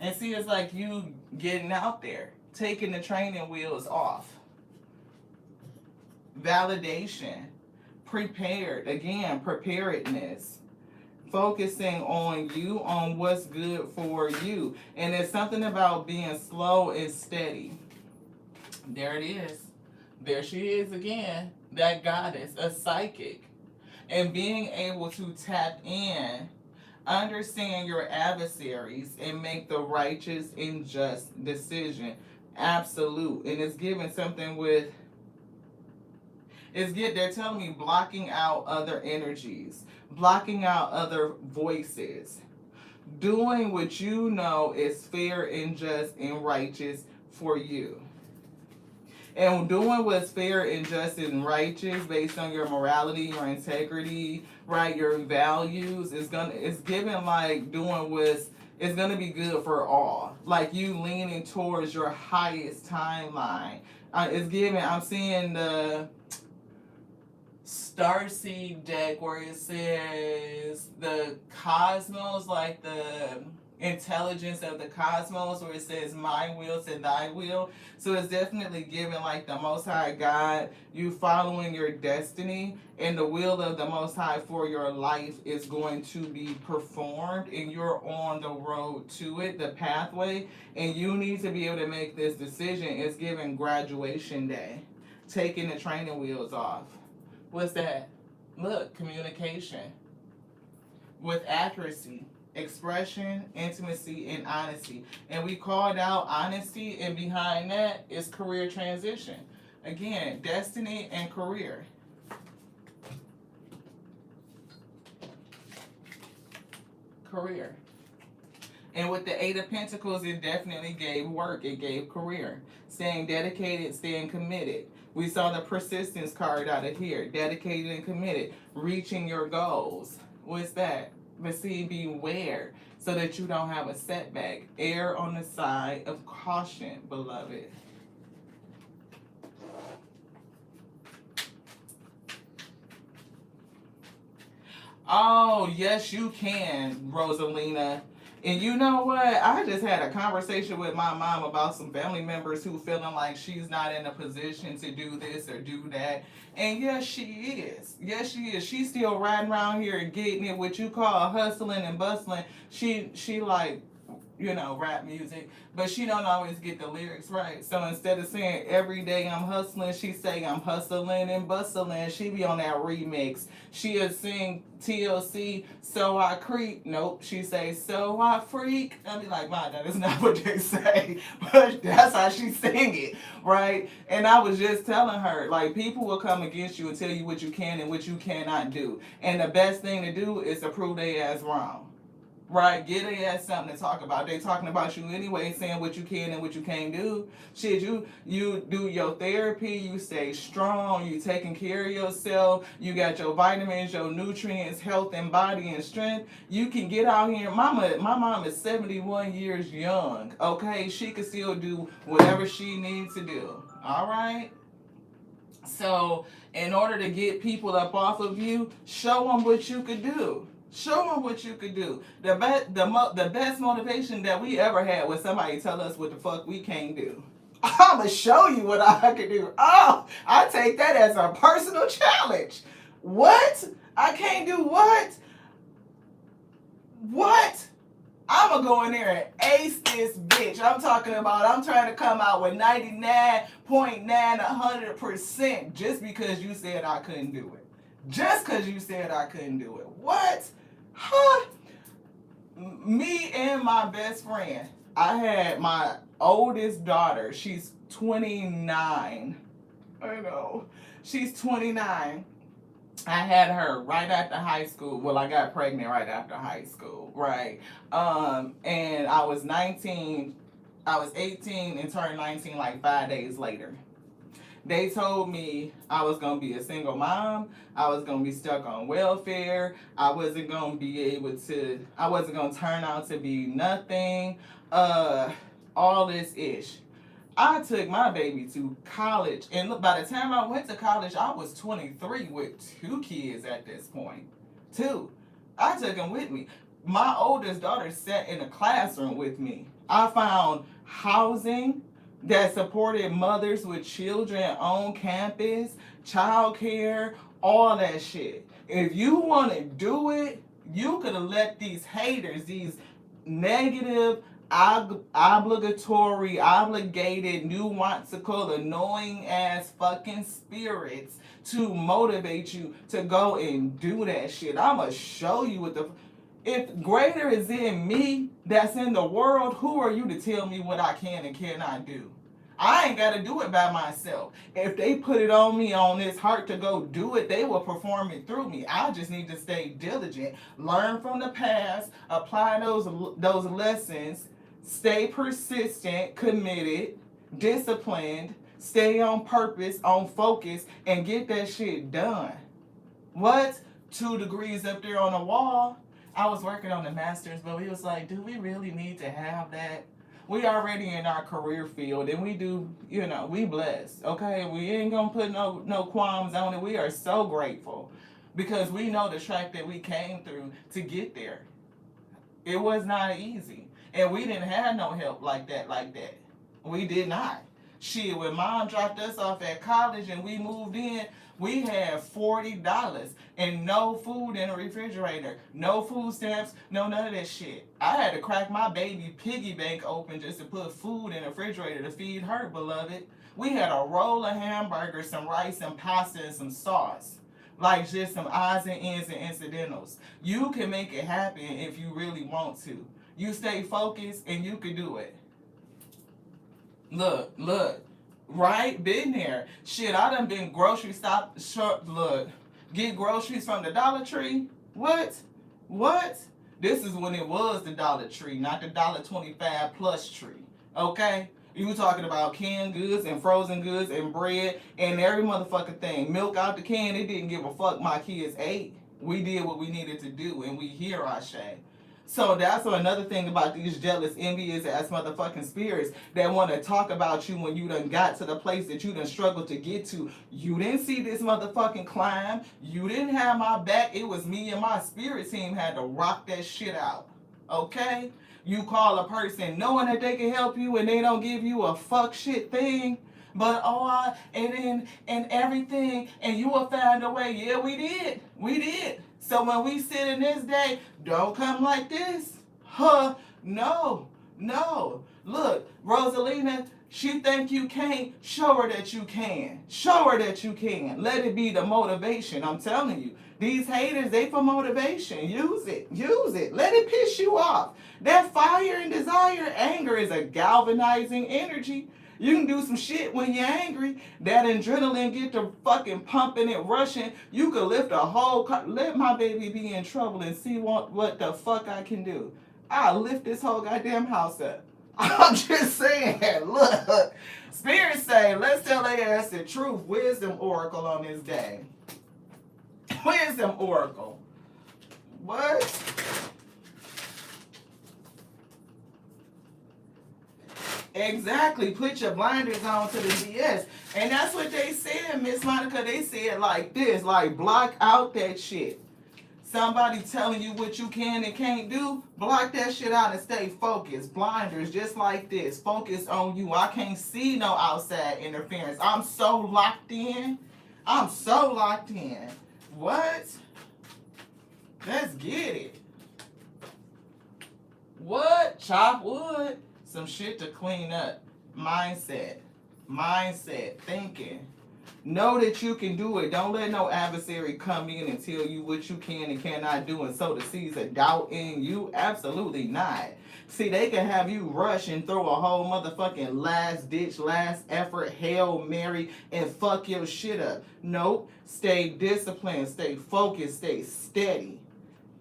A: And see, it's like you getting out there, taking the training wheels off. Validation, prepared, again, preparedness. Focusing on you, on what's good for you. And it's something about being slow and steady. There it is. There she is again, that goddess, a psychic. And being able to tap in, understand your adversaries, and make the righteous and just decision. Absolute. And it's giving something with, they're telling me blocking out other energies, blocking out other voices, doing what you know is fair and just and righteous for you. And doing what's fair and just and righteous based on your morality, your integrity, right, your values, it's given like doing what's, it's gonna be good for all. Like you leaning towards your highest timeline. It's given, I'm seeing the Starseed deck where it says the cosmos, like the intelligence of the cosmos, where it says my will to thy will. So it's definitely given like the Most High God, you following your destiny, and the will of the Most High for your life is going to be performed, and you're on the road to it, the pathway, and you need to be able to make this decision. It's given graduation day, taking the training wheels off. What's that? Look, communication with accuracy, expression, intimacy, and honesty. And we called out honesty, and behind that is career transition. Again, destiny and career. Career. And with the Eight of Pentacles, it definitely gave work. It gave career. Staying dedicated, staying committed. We saw the persistence card out of here. Dedicated and committed. Reaching your goals. What's that? But see, beware so that you don't have a setback. Err on the side of caution, beloved. Oh, yes, you can, Rosalina. And you know what? I just had a conversation with my mom about some family members who feeling like she's not in a position to do this or do that. And yes, she is. Yes, she is. She's still riding around here and getting it, what you call hustling and bustling. She like, you know, rap music, but she don't always get the lyrics right. So instead of saying every day I'm hustling, she say I'm hustling and bustling. She be on that remix. She'll sing TLC, so I creep. Nope, she say so I freak. I'll be like, man, that is not what they say, but that's how she sing it, right? And I was just telling her, like, people will come against you and tell you what you can and what you cannot do. And the best thing to do is to prove they ass wrong. right? Get a ass something to talk about. They talking about you anyway, saying what you can and what you can't do. Shit, you do your therapy, you stay strong, you taking care of yourself, you got your vitamins, your nutrients, health and body and strength. You can get out here. My mom is 71 years young. Okay, she can still do whatever she needs to do. All right. So, in order to get people up off of you, show them what you could do. Show them what you could do. The best motivation that we ever had was somebody tell us what the fuck we can't do. I'ma show you what I can do. Oh, I take that as a personal challenge. What? I can't do what? What? I'm going to go in there and ace this bitch. I'm talking about I'm trying to come out with 99.9, 100% just because you said I couldn't do it. Just because you said I couldn't do it. What? Huh? Me and my best friend, I had my oldest daughter. She's 29. I know. She's 29. I had her right after high school. Well, I got pregnant right after high school, right? And I was 19. I was 18 and turned 19 like 5 days later. They told me I was going to be a single mom. I was going to be stuck on welfare. I wasn't going to turn out to be nothing. All this ish. I took my baby to college, and look, by the time I went to college, I was 23 with 2 kids at this point. 2. I took them with me. My oldest daughter sat in a classroom with me. I found housing that supported mothers with children on campus, childcare, all that shit. If you want to do it, you could have let these haters, these negative, obligatory, obligated, nuanceical, annoying ass fucking spirits to motivate you to go and do that shit. I'ma show you what the. If greater is in me that's in the world, who are you to tell me what I can and cannot do? I ain't got to do it by myself. If they put it on me on this heart to go do it, they will perform it through me. I just need to stay diligent, learn from the past, apply those lessons, stay persistent, committed, disciplined, stay on purpose, on focus, and get that shit done. What? 2 degrees up there on the wall? I was working on the master's, but we was like, do we really need to have that? We already in our career field, and we do, we blessed, okay? We ain't gonna put no qualms on it. We are so grateful because we know the track that we came through to get there. It was not easy, and we didn't have no help like that. We did not. Shit, when mom dropped us off at college and we moved in, we had $40 and no food in the refrigerator, no food stamps, no none of that shit. I had to crack my baby piggy bank open just to put food in the refrigerator to feed her beloved. We had a roll of hamburgers, some rice and pasta and some sauce. Like just some odds and ends and incidentals. You can make it happen if you really want to. You stay focused and you can do it. Look. Right? Been there. Shit, I done been get groceries from the Dollar Tree. What? This is when it was the Dollar Tree, not the $1.25 plus tree. Okay? You talking about canned goods and frozen goods and bread and every motherfucking thing. Milk out the can, it didn't give a fuck my kids ate. We did what we needed to do, and we hear our shame. So that's another thing about these jealous, envious ass motherfucking spirits that want to talk about you when you done got to the place that you done struggled to get to. You didn't see this motherfucking climb. You didn't have my back. It was me and my spirit team had to rock that shit out. Okay? You call a person knowing that they can help you and they don't give you a fuck shit thing. But and everything, and you will find a way. Yeah, we did. So when we sit in this day, don't come like this. No. Look, Rosalina, she think you can't. Show her that you can. Let it be the motivation. I'm telling you. These haters, they for motivation. Use it. Let it piss you off. That fire and desire, anger is a galvanizing energy. You can do some shit when you're angry. That adrenaline get to fucking pumping and rushing. You could lift a whole car. Let my baby be in trouble and see what the fuck I can do. I'll lift this whole goddamn house up. I'm just saying, look. Spirit say, let's tell their ass the truth. Wisdom oracle on this day. Wisdom oracle. What? Exactly. Put your blinders on to the BS. And that's what they said, Miss Monica. They said like this, like block out that shit. Somebody telling you what you can and can't do, block that shit out and stay focused. Blinders, just like this. Focus on you. I can't see no outside interference. I'm so locked in. I'm so locked in. What? Let's get it. What? Chop wood. Some shit to clean up. Mindset. Thinking. Know that you can do it. Don't let no adversary come in and tell you what you can and cannot do and sow the seeds of doubt in you. Absolutely not. See, they can have you rush and throw a whole motherfucking last ditch, last effort, Hail Mary, and fuck your shit up. Nope. Stay disciplined, stay focused, stay steady.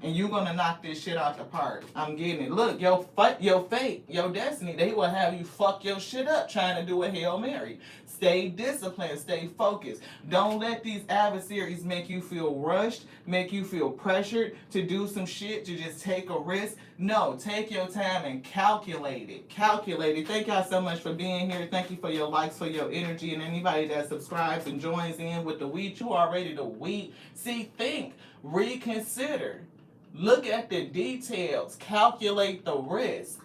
A: And you're gonna knock this shit out the park. I'm getting it. Look, your fate, your destiny, they will have you fuck your shit up trying to do a Hail Mary. Stay disciplined, stay focused. Don't let these adversaries make you feel rushed, make you feel pressured to do some shit, to just take a risk. No, take your time and calculate it. Calculate it. Thank y'all so much for being here. Thank you for your likes, for your energy, and anybody that subscribes and joins in with the weed. You already the weed. See, think, reconsider. Look at the details. Calculate the risk.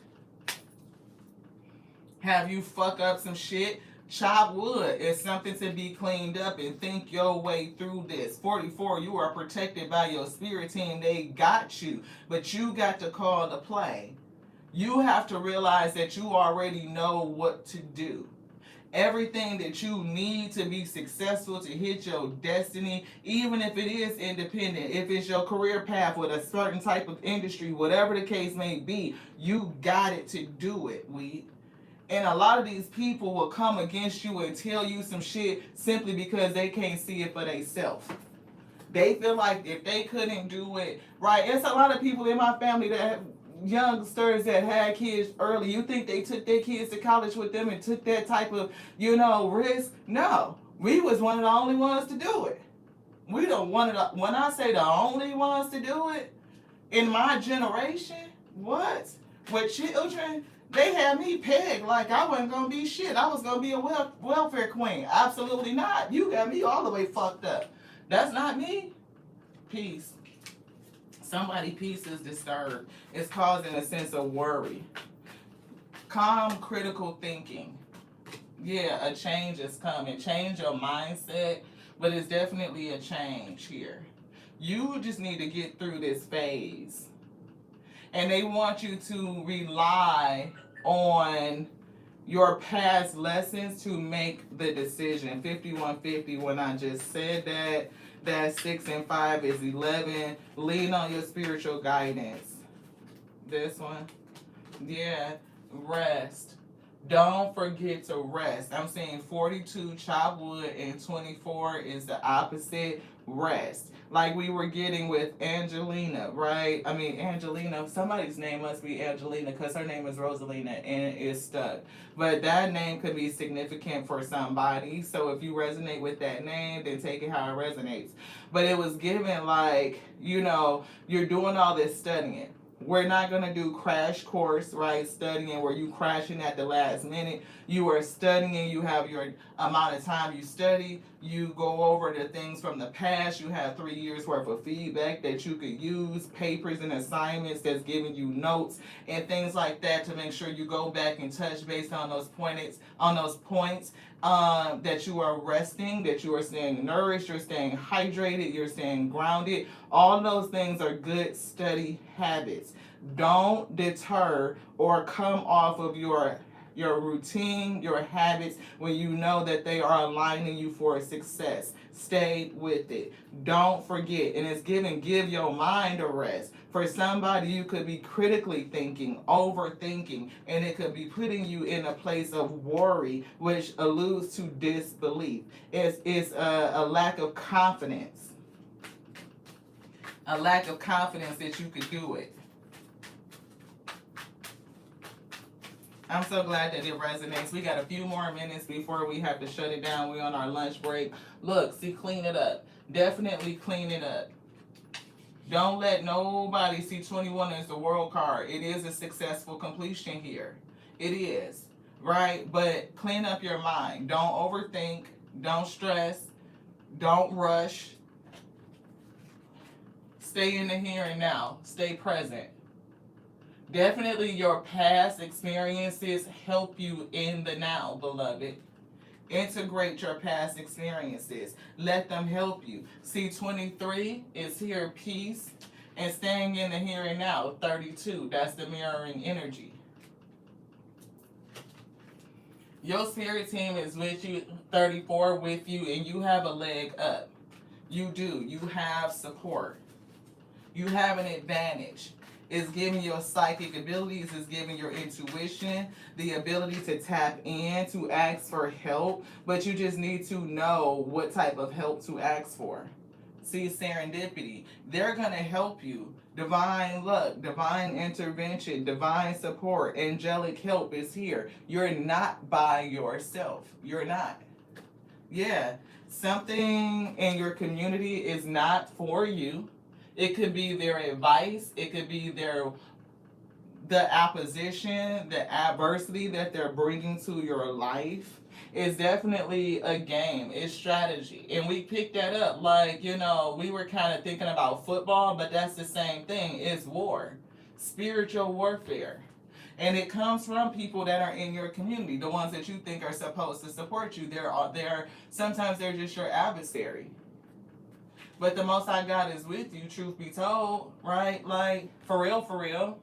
A: Have you fuck up some shit? Chop wood. It's something to be cleaned up and think your way through this. 44, you are protected by your spirit team. They got you. But you got to call the play. You have to realize that you already know what to do. Everything that you need to be successful, to hit your destiny, even if it is independent, if it's your career path with a certain type of industry, whatever the case may be, you got it to do it, weed. And a lot of these people will come against you and tell you some shit simply because they can't see it for themselves. They feel like if they couldn't do it, right? It's a lot of people in my family that have youngsters that had kids early. You think they took their kids to college with them and took that type of, risk? No. We was one of the only ones to do it. We don't want to, when I say the only ones to do it, in my generation, what? With children, they had me pegged like I wasn't going to be shit. I was going to be a welfare queen. Absolutely not. You got me all the way fucked up. That's not me. Peace. Somebody peace is disturbed. It's causing a sense of worry. Calm, critical thinking. Yeah, a change is coming. Change your mindset, but it's definitely a change here. You just need to get through this phase. And they want you to rely on your past lessons to make the decision. 5150, when I just said that. That 6 and 5 is 11. Lean on your spiritual guidance. This one. Yeah. Rest. Don't forget to rest. I'm saying 42 chop wood and 24 is the opposite. Rest. Like we were getting with Angelina, right? I mean, Angelina, somebody's name must be Angelina because her name is Rosalina and it's stuck. But that name could be significant for somebody. So if you resonate with that name, then take it how it resonates. But it was given like, you're doing all this studying. We're not going to do crash course, right? Studying where you crashing at the last minute. You are studying. You have your amount of time you study. You go over the things from the past. You have 3 years worth of feedback that you could use, papers and assignments that's giving you notes and things like that to make sure you go back and touch based on those points, that you are resting, that you are staying nourished, you're staying hydrated, you're staying grounded. All those things are good study habits. Don't deter or come off of your your routine, your habits, when you know that they are aligning you for success. Stay with it. Don't forget. And it's give your mind a rest. For somebody, you could be critically thinking, overthinking, and it could be putting you in a place of worry, which alludes to disbelief. It's a lack of confidence. A lack of confidence that you could do it. I'm so glad that it resonates. We got a few more minutes before we have to shut it down. We're on our lunch break. Look, see, clean it up. Definitely clean it up. Don't let nobody see 21 as the world card. It is a successful completion here. It is, right? But clean up your mind. Don't overthink. Don't stress. Don't rush. Stay in the here and now. Stay present. Definitely your past experiences help you in the now, beloved. Integrate your past experiences. Let them help you. See, 23 is here, peace, and staying in the here and now. 32, that's the mirroring energy. Your spirit team is with you, 34 with you, and you have a leg up. You do. You have support. You have an advantage. It's giving your psychic abilities, it's giving your intuition, the ability to tap in, to ask for help, but you just need to know what type of help to ask for. See, serendipity. They're going to help you. Divine luck, divine intervention, divine support, angelic help is here. You're not by yourself. You're not. Yeah, something in your community is not for you. It could be their advice. It could be the opposition, the adversity that they're bringing to your life. It's definitely a game. It's strategy. And we picked that up. Like, we were kind of thinking about football, but that's the same thing. It's war. Spiritual warfare. And it comes from people that are in your community, the ones that you think are supposed to support you. Sometimes they're just your adversary. But the Most High God is with you, truth be told, right? Like, for real,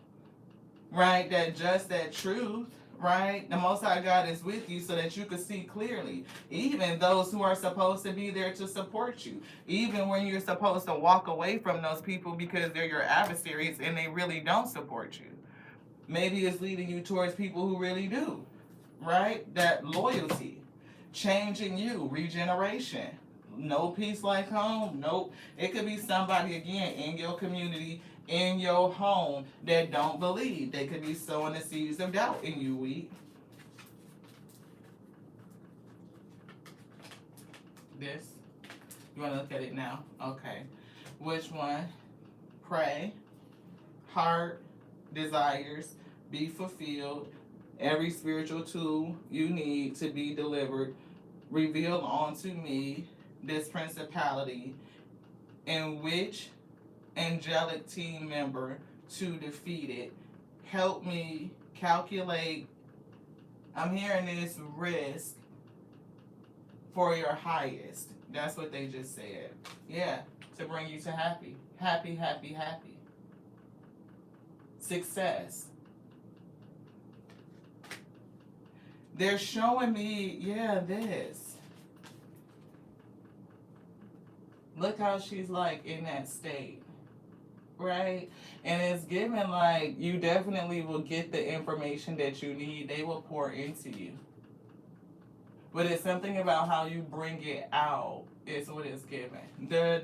A: right? That truth, right? The Most High God is with you so that you can see clearly. Even those who are supposed to be there to support you. Even when you're supposed to walk away from those people because they're your adversaries and they really don't support you. Maybe it's leading you towards people who really do, right? That loyalty, changing you, regeneration. No peace like home. Nope. It could be somebody, again, in your community, in your home, that don't believe. They could be sowing the seeds of doubt in you, weed. This? You want to look at it now? Okay. Which one? Pray. Heart, desires, be fulfilled. Every spiritual tool you need to be delivered. Reveal unto me this principality, in which angelic team member to defeat it. Help me calculate. I'm hearing this risk for your highest. That's what they just said. Yeah, to bring you to happy. Happy. Success. They're showing me, this. Look how she's like in that state, right? And it's given like you definitely will get the information that you need. They will pour into you. But it's something about how you bring it out is what it's given. The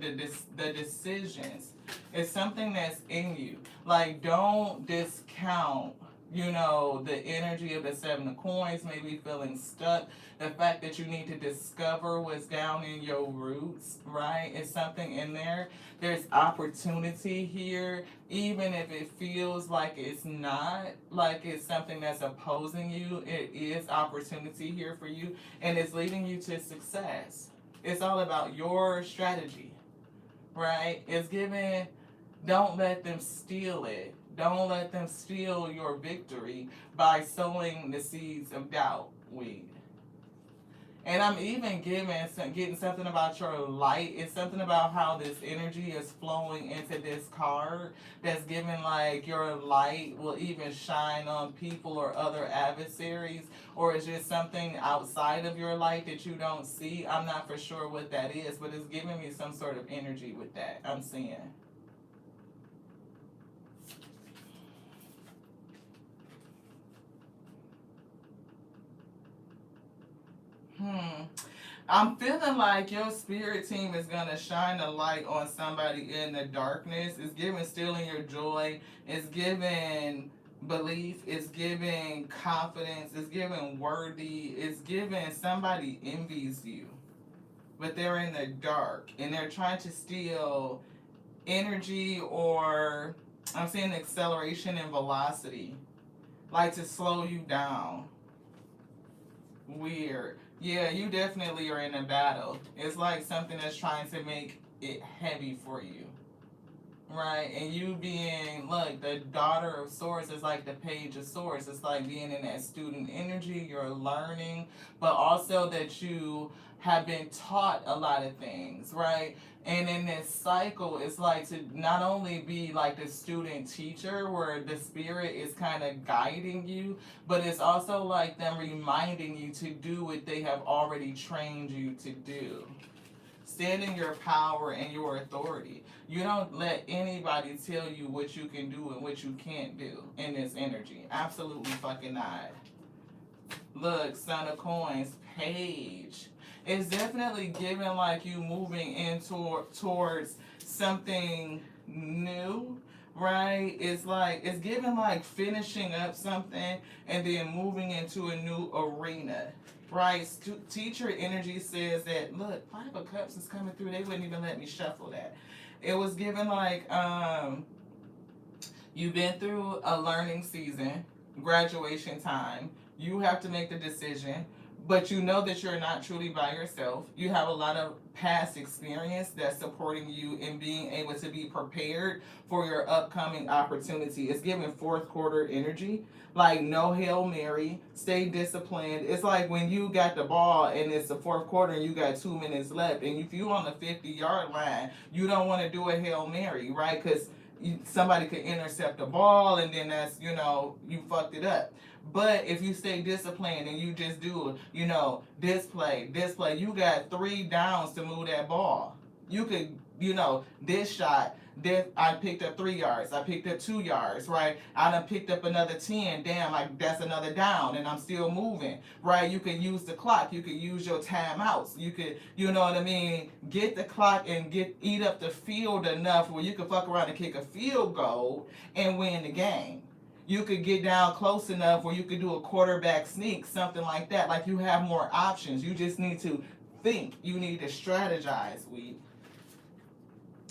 A: decisions. It's something that's in you. Like, don't discount, the energy of the Seven of Coins, maybe feeling stuck. The fact that you need to discover what's down in your roots, right? It's something in there. There's opportunity here, even if it feels like it's not, like it's something that's opposing you. It is opportunity here for you, and it's leading you to success. It's all about your strategy, right? It's given, don't let them steal it. Don't let them steal your victory by sowing the seeds of doubt, weed. And I'm even getting something about your light. It's something about how this energy is flowing into this card that's giving like your light will even shine on people or other adversaries, or it's just something outside of your light that you don't see. I'm not for sure what that is, but it's giving me some sort of energy with that. I'm seeing. I'm feeling like your spirit team is gonna shine a light on somebody in the darkness. It's giving stealing your joy. It's giving belief. It's giving confidence. It's giving worthy. It's giving somebody envies you, but they're in the dark and they're trying to steal energy, or I'm seeing acceleration and velocity, like to slow you down. Weird. Yeah, you definitely are in a battle. It's like something that's trying to make it heavy for you. Right, and you being, look, the daughter of Swords is like the page of Swords. It's like being in that student energy, you're learning, but also that you have been taught a lot of things, right? And in this cycle, it's like to not only be like the student teacher where the spirit is kind of guiding you, but it's also like them reminding you to do what they have already trained you to do. Stand in your power and your authority. You don't let anybody tell you what you can do and what you can't do in this energy. Absolutely fucking not. Look, Son of Coins, Page. It's definitely giving like you moving in towards something new, right? It's like, it's giving like finishing up something and then moving into a new arena. Right, teacher energy says that, look, Five of Cups is coming through. They wouldn't even let me shuffle that. It was given like, you've been through a learning season, graduation time. You have to make the decision, but you know that you're not truly by yourself. You have a lot of past experience that's supporting you in being able to be prepared for your upcoming opportunity. It's giving fourth quarter energy. Like, no Hail Mary, stay disciplined. It's like when you got the ball and it's the fourth quarter and you got 2 minutes left, and if you on the 50-yard line, you don't want to do a Hail Mary, right? Because somebody could intercept the ball and then that's, you fucked it up. But if you stay disciplined and you just do, this play, you got 3 downs to move that ball. You could, this shot, this, I picked up 3 yards. I picked up 2 yards, right? I done picked up another 10. Damn, that's another down, and I'm still moving, right? You could use the clock. You could use your timeouts. You could, get the clock and eat up the field enough where you could fuck around and kick a field goal and win the game. You could get down close enough where you could do a quarterback sneak, something like that. Like, you have more options. You just need to think. You need to strategize,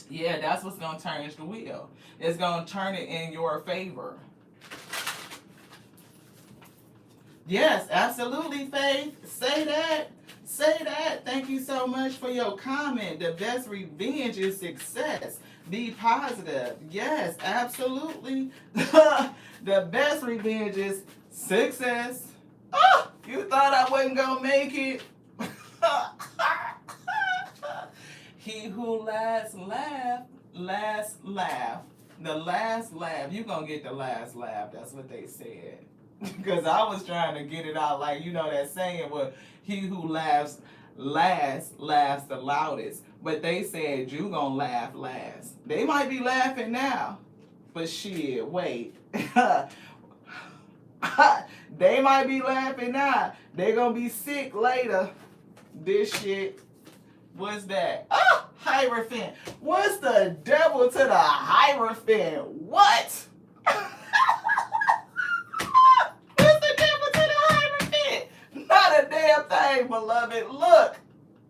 A: Yeah, that's what's going to turn the wheel. It's going to turn it in your favor. Yes, absolutely, Faith. Say that. Say that. Thank you so much for your comment. The best revenge is success. Be positive. Yes, absolutely. The best revenge is success. Oh, you thought I wasn't going to make it? He who last laugh. The last laugh. You're going to get the last laugh. That's what they said. Because I was trying to get it out like, that saying where he who laughs last laughs the loudest. But they said you going to laugh last. They might be laughing now. But shit, wait. They might be laughing now. They going to be sick later. This shit. What's that? Ah, Hierophant. What's the devil to the Hierophant? What? What's the devil to the Hierophant? Not a damn thing, beloved. Look,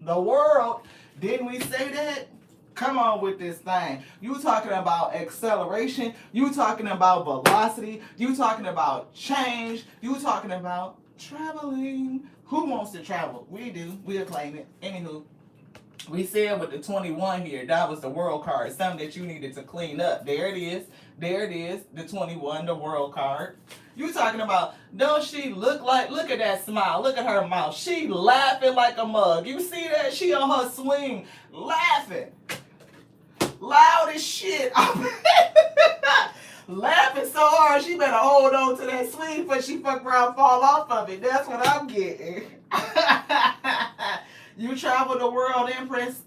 A: the world. Didn't we say that? Come on with this thing. You talking about acceleration. You talking about velocity. You talking about change. You talking about traveling. Who wants to travel? We do. We'll claim it. Anywho. We said with the 21 here, that was the world card, something that you needed to clean up. There it is. There it is, the 21, the world card. You talking about, don't she look like, look at that smile, look at her mouth. She laughing like a mug. You see that? She on her swing, laughing. Loud as shit. Laughing so hard, she better hold on to that swing before she fuck around and fall off of it. That's what I'm getting. You travel the world, Empress.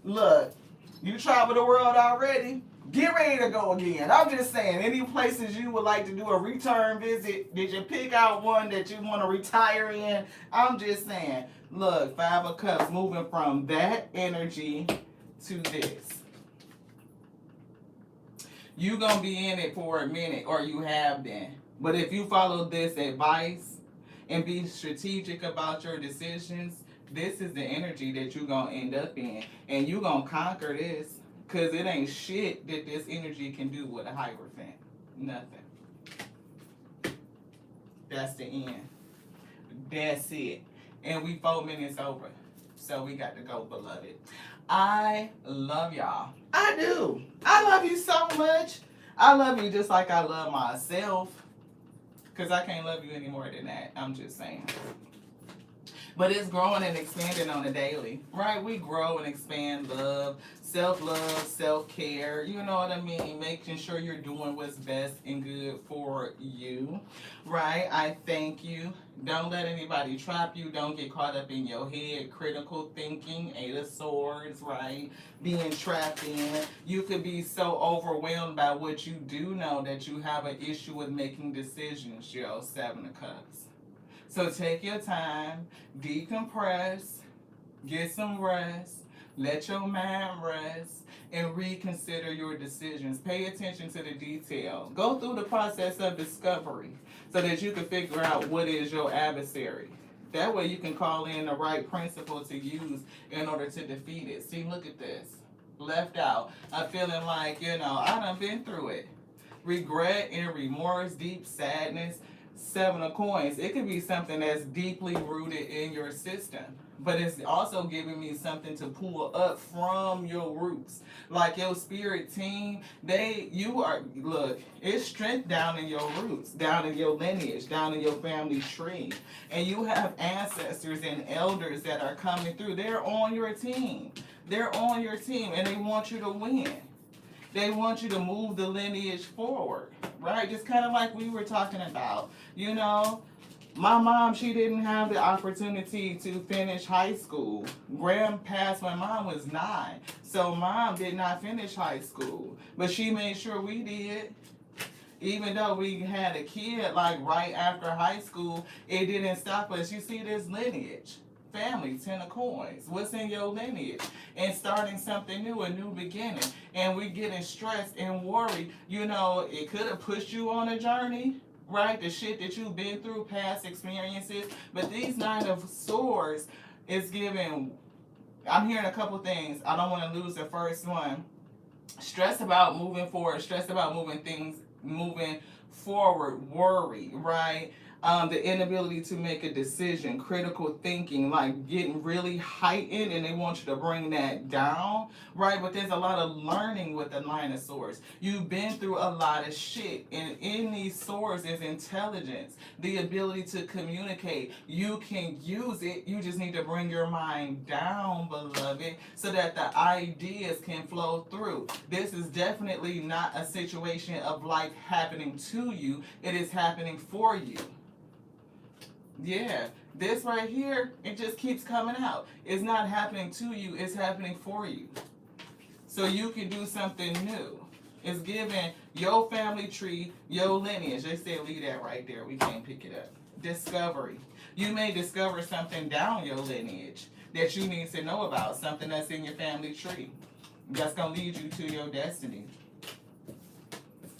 A: Look, you travel the world already. Get ready to go again. I'm just saying, any places you would like to do a return visit, did you pick out one that you want to retire in? I'm just saying, look, 5 of Cups, moving from that energy to this. You gonna be in it for a minute, or you have been. But if you follow this advice and be strategic about your decisions, this is the energy that you're gonna end up in. And you're gonna conquer this. Because it ain't shit that this energy can do with a Hierophant. Nothing. That's the end. That's it. And we 4 minutes over. So we got to go, beloved. I love y'all. I do. I love you so much. I love you just like I love myself. Because I can't love you any more than that. I'm just saying. But it's growing and expanding on a daily, right? We grow and expand love, self-love, self-care, you know what I mean? Making sure you're doing what's best and good for you, right? I thank you. Don't let anybody trap you. Don't get caught up in your head. Critical thinking, 8 of Swords, right? Being trapped in. You could be so overwhelmed by what you do know that you have an issue with making decisions, 7 of Cups. So take your time, decompress, get some rest, let your mind rest, and reconsider your decisions. Pay attention to the detail. Go through the process of discovery so that you can figure out what is your adversary. That way you can call in the right principle to use in order to defeat it. See, look at this. Left out. I'm feeling like, I done been through it. Regret and remorse, deep sadness. 7 of Coins. It could be something that's deeply rooted in your system, but it's also giving me something to pull up from your roots. Like your spirit team, it's strength down in your roots, down in your lineage, down in your family tree. And you have ancestors and elders that are coming through. They're on your team. They're on your team, and they want you to win. They want you to move the lineage forward, right? Just kind of like we were talking about. My mom, she didn't have the opportunity to finish high school. Graham passed when mom was 9. So mom did not finish high school. But she made sure we did. Even though we had a kid like right after high school, it didn't stop us. You see this lineage. Family, 10 of Coins. What's in your lineage? And starting something new, a new beginning. And we getting stressed and worried. It could have pushed you on a journey, right? The shit that you've been through, past experiences. But these 9 of Swords is giving, I'm hearing a couple things. I don't want to lose the first one. Stress about moving forward. Stress about moving forward. Worry, right? The inability to make a decision, critical thinking, like getting really heightened, and they want you to bring that down, right? But there's a lot of learning with the 9 of Swords. You've been through a lot of shit, and in these swords is intelligence, the ability to communicate. You can use it. You just need to bring your mind down, beloved, so that the ideas can flow through. This is definitely not a situation of life happening to you. It is happening for you. Yeah, this right here, it just keeps coming out. It's not happening to you, it's happening for you. So you can do something new. It's giving your family tree, your lineage. They say leave that right there. We can't pick it up. Discovery. You may discover something down your lineage that you need to know about, something that's in your family tree. That's going to lead you to your destiny.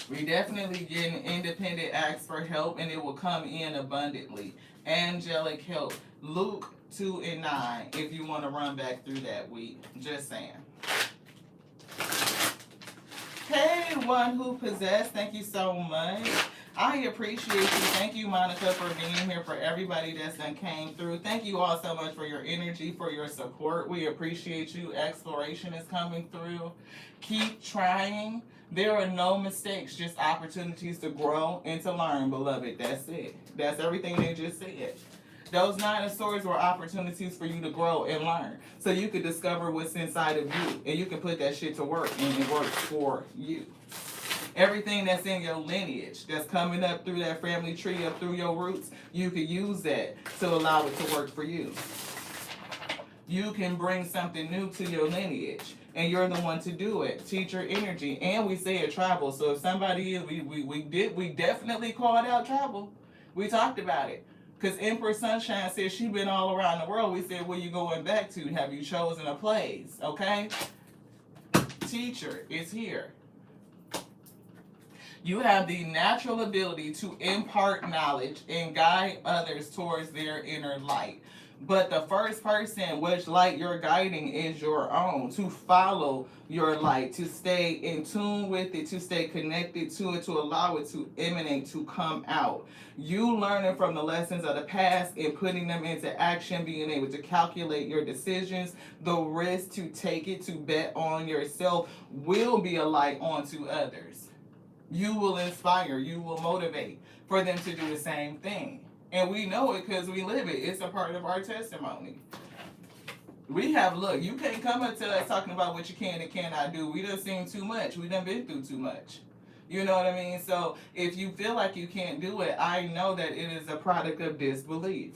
A: We definitely getting independent acts for help, and it will come in abundantly. Angelic help. Luke 2 and 9, if you want to run back through that week. Just saying. Hey, one who possessed, thank you so much. I I appreciate you. Thank you, Monica, for being here, for everybody that's done came through. Thank you all so much for your energy, for your support. We appreciate you. Exploration is coming through. Keep trying. There are no mistakes, just opportunities to grow and to learn, beloved. That's it. That's everything they just said. Those 9 of Swords were opportunities for you to grow and learn. So you could discover what's inside of you, and you can put that shit to work, and it works for you. Everything that's in your lineage, that's coming up through that family tree, up through your roots, you could use that to allow it to work for you. You can bring something new to your lineage, and you're the one to do it. Teach your energy, and we say it travel. So if somebody is, we definitely called out travel. We talked about it. Because Empress Sunshine said she been all around the world. We said, where you going back to? Have you chosen a place? Okay? Teacher is here. You have the natural ability to impart knowledge and guide others towards their inner light. But the first person which light you're guiding is your own. To follow your light, to stay in tune with it, to stay connected to it, to allow it to emanate, to come out. You learning from the lessons of the past and putting them into action, being able to calculate your decisions, the risk to take it, to bet on yourself, will be a light onto others. You will inspire, you will motivate for them to do the same thing. And we know it because we live it. It's a part of our testimony. We have, look, you can't come up to us talking about what you can and cannot do. We done seen too much. We done been through too much. You know what I mean? So if you feel like you can't do it, I know that it is a product of disbelief.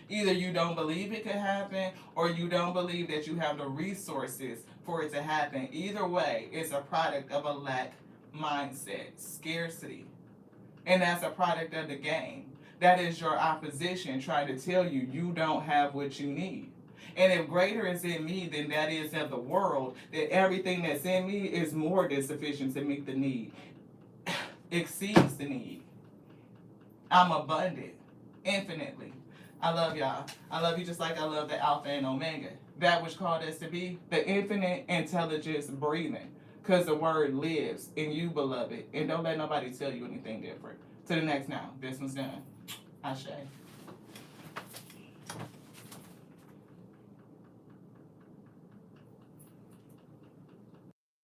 A: Either you don't believe it can happen, or you don't believe that you have the resources for it to happen. Either way, it's a product of a lack mindset, scarcity. And that's a product of the game. That is your opposition trying to tell you you don't have what you need. And if greater is in me than that is in the world, then everything that's in me is more than sufficient to meet the need. Exceeds the need. I'm abundant, infinitely. I love y'all. I love you just like I love the Alpha and Omega. That which called us to be the infinite intelligence breathing. Because the word lives in you, beloved. And don't let nobody tell you anything different. To the next now. This one's done. Ashe.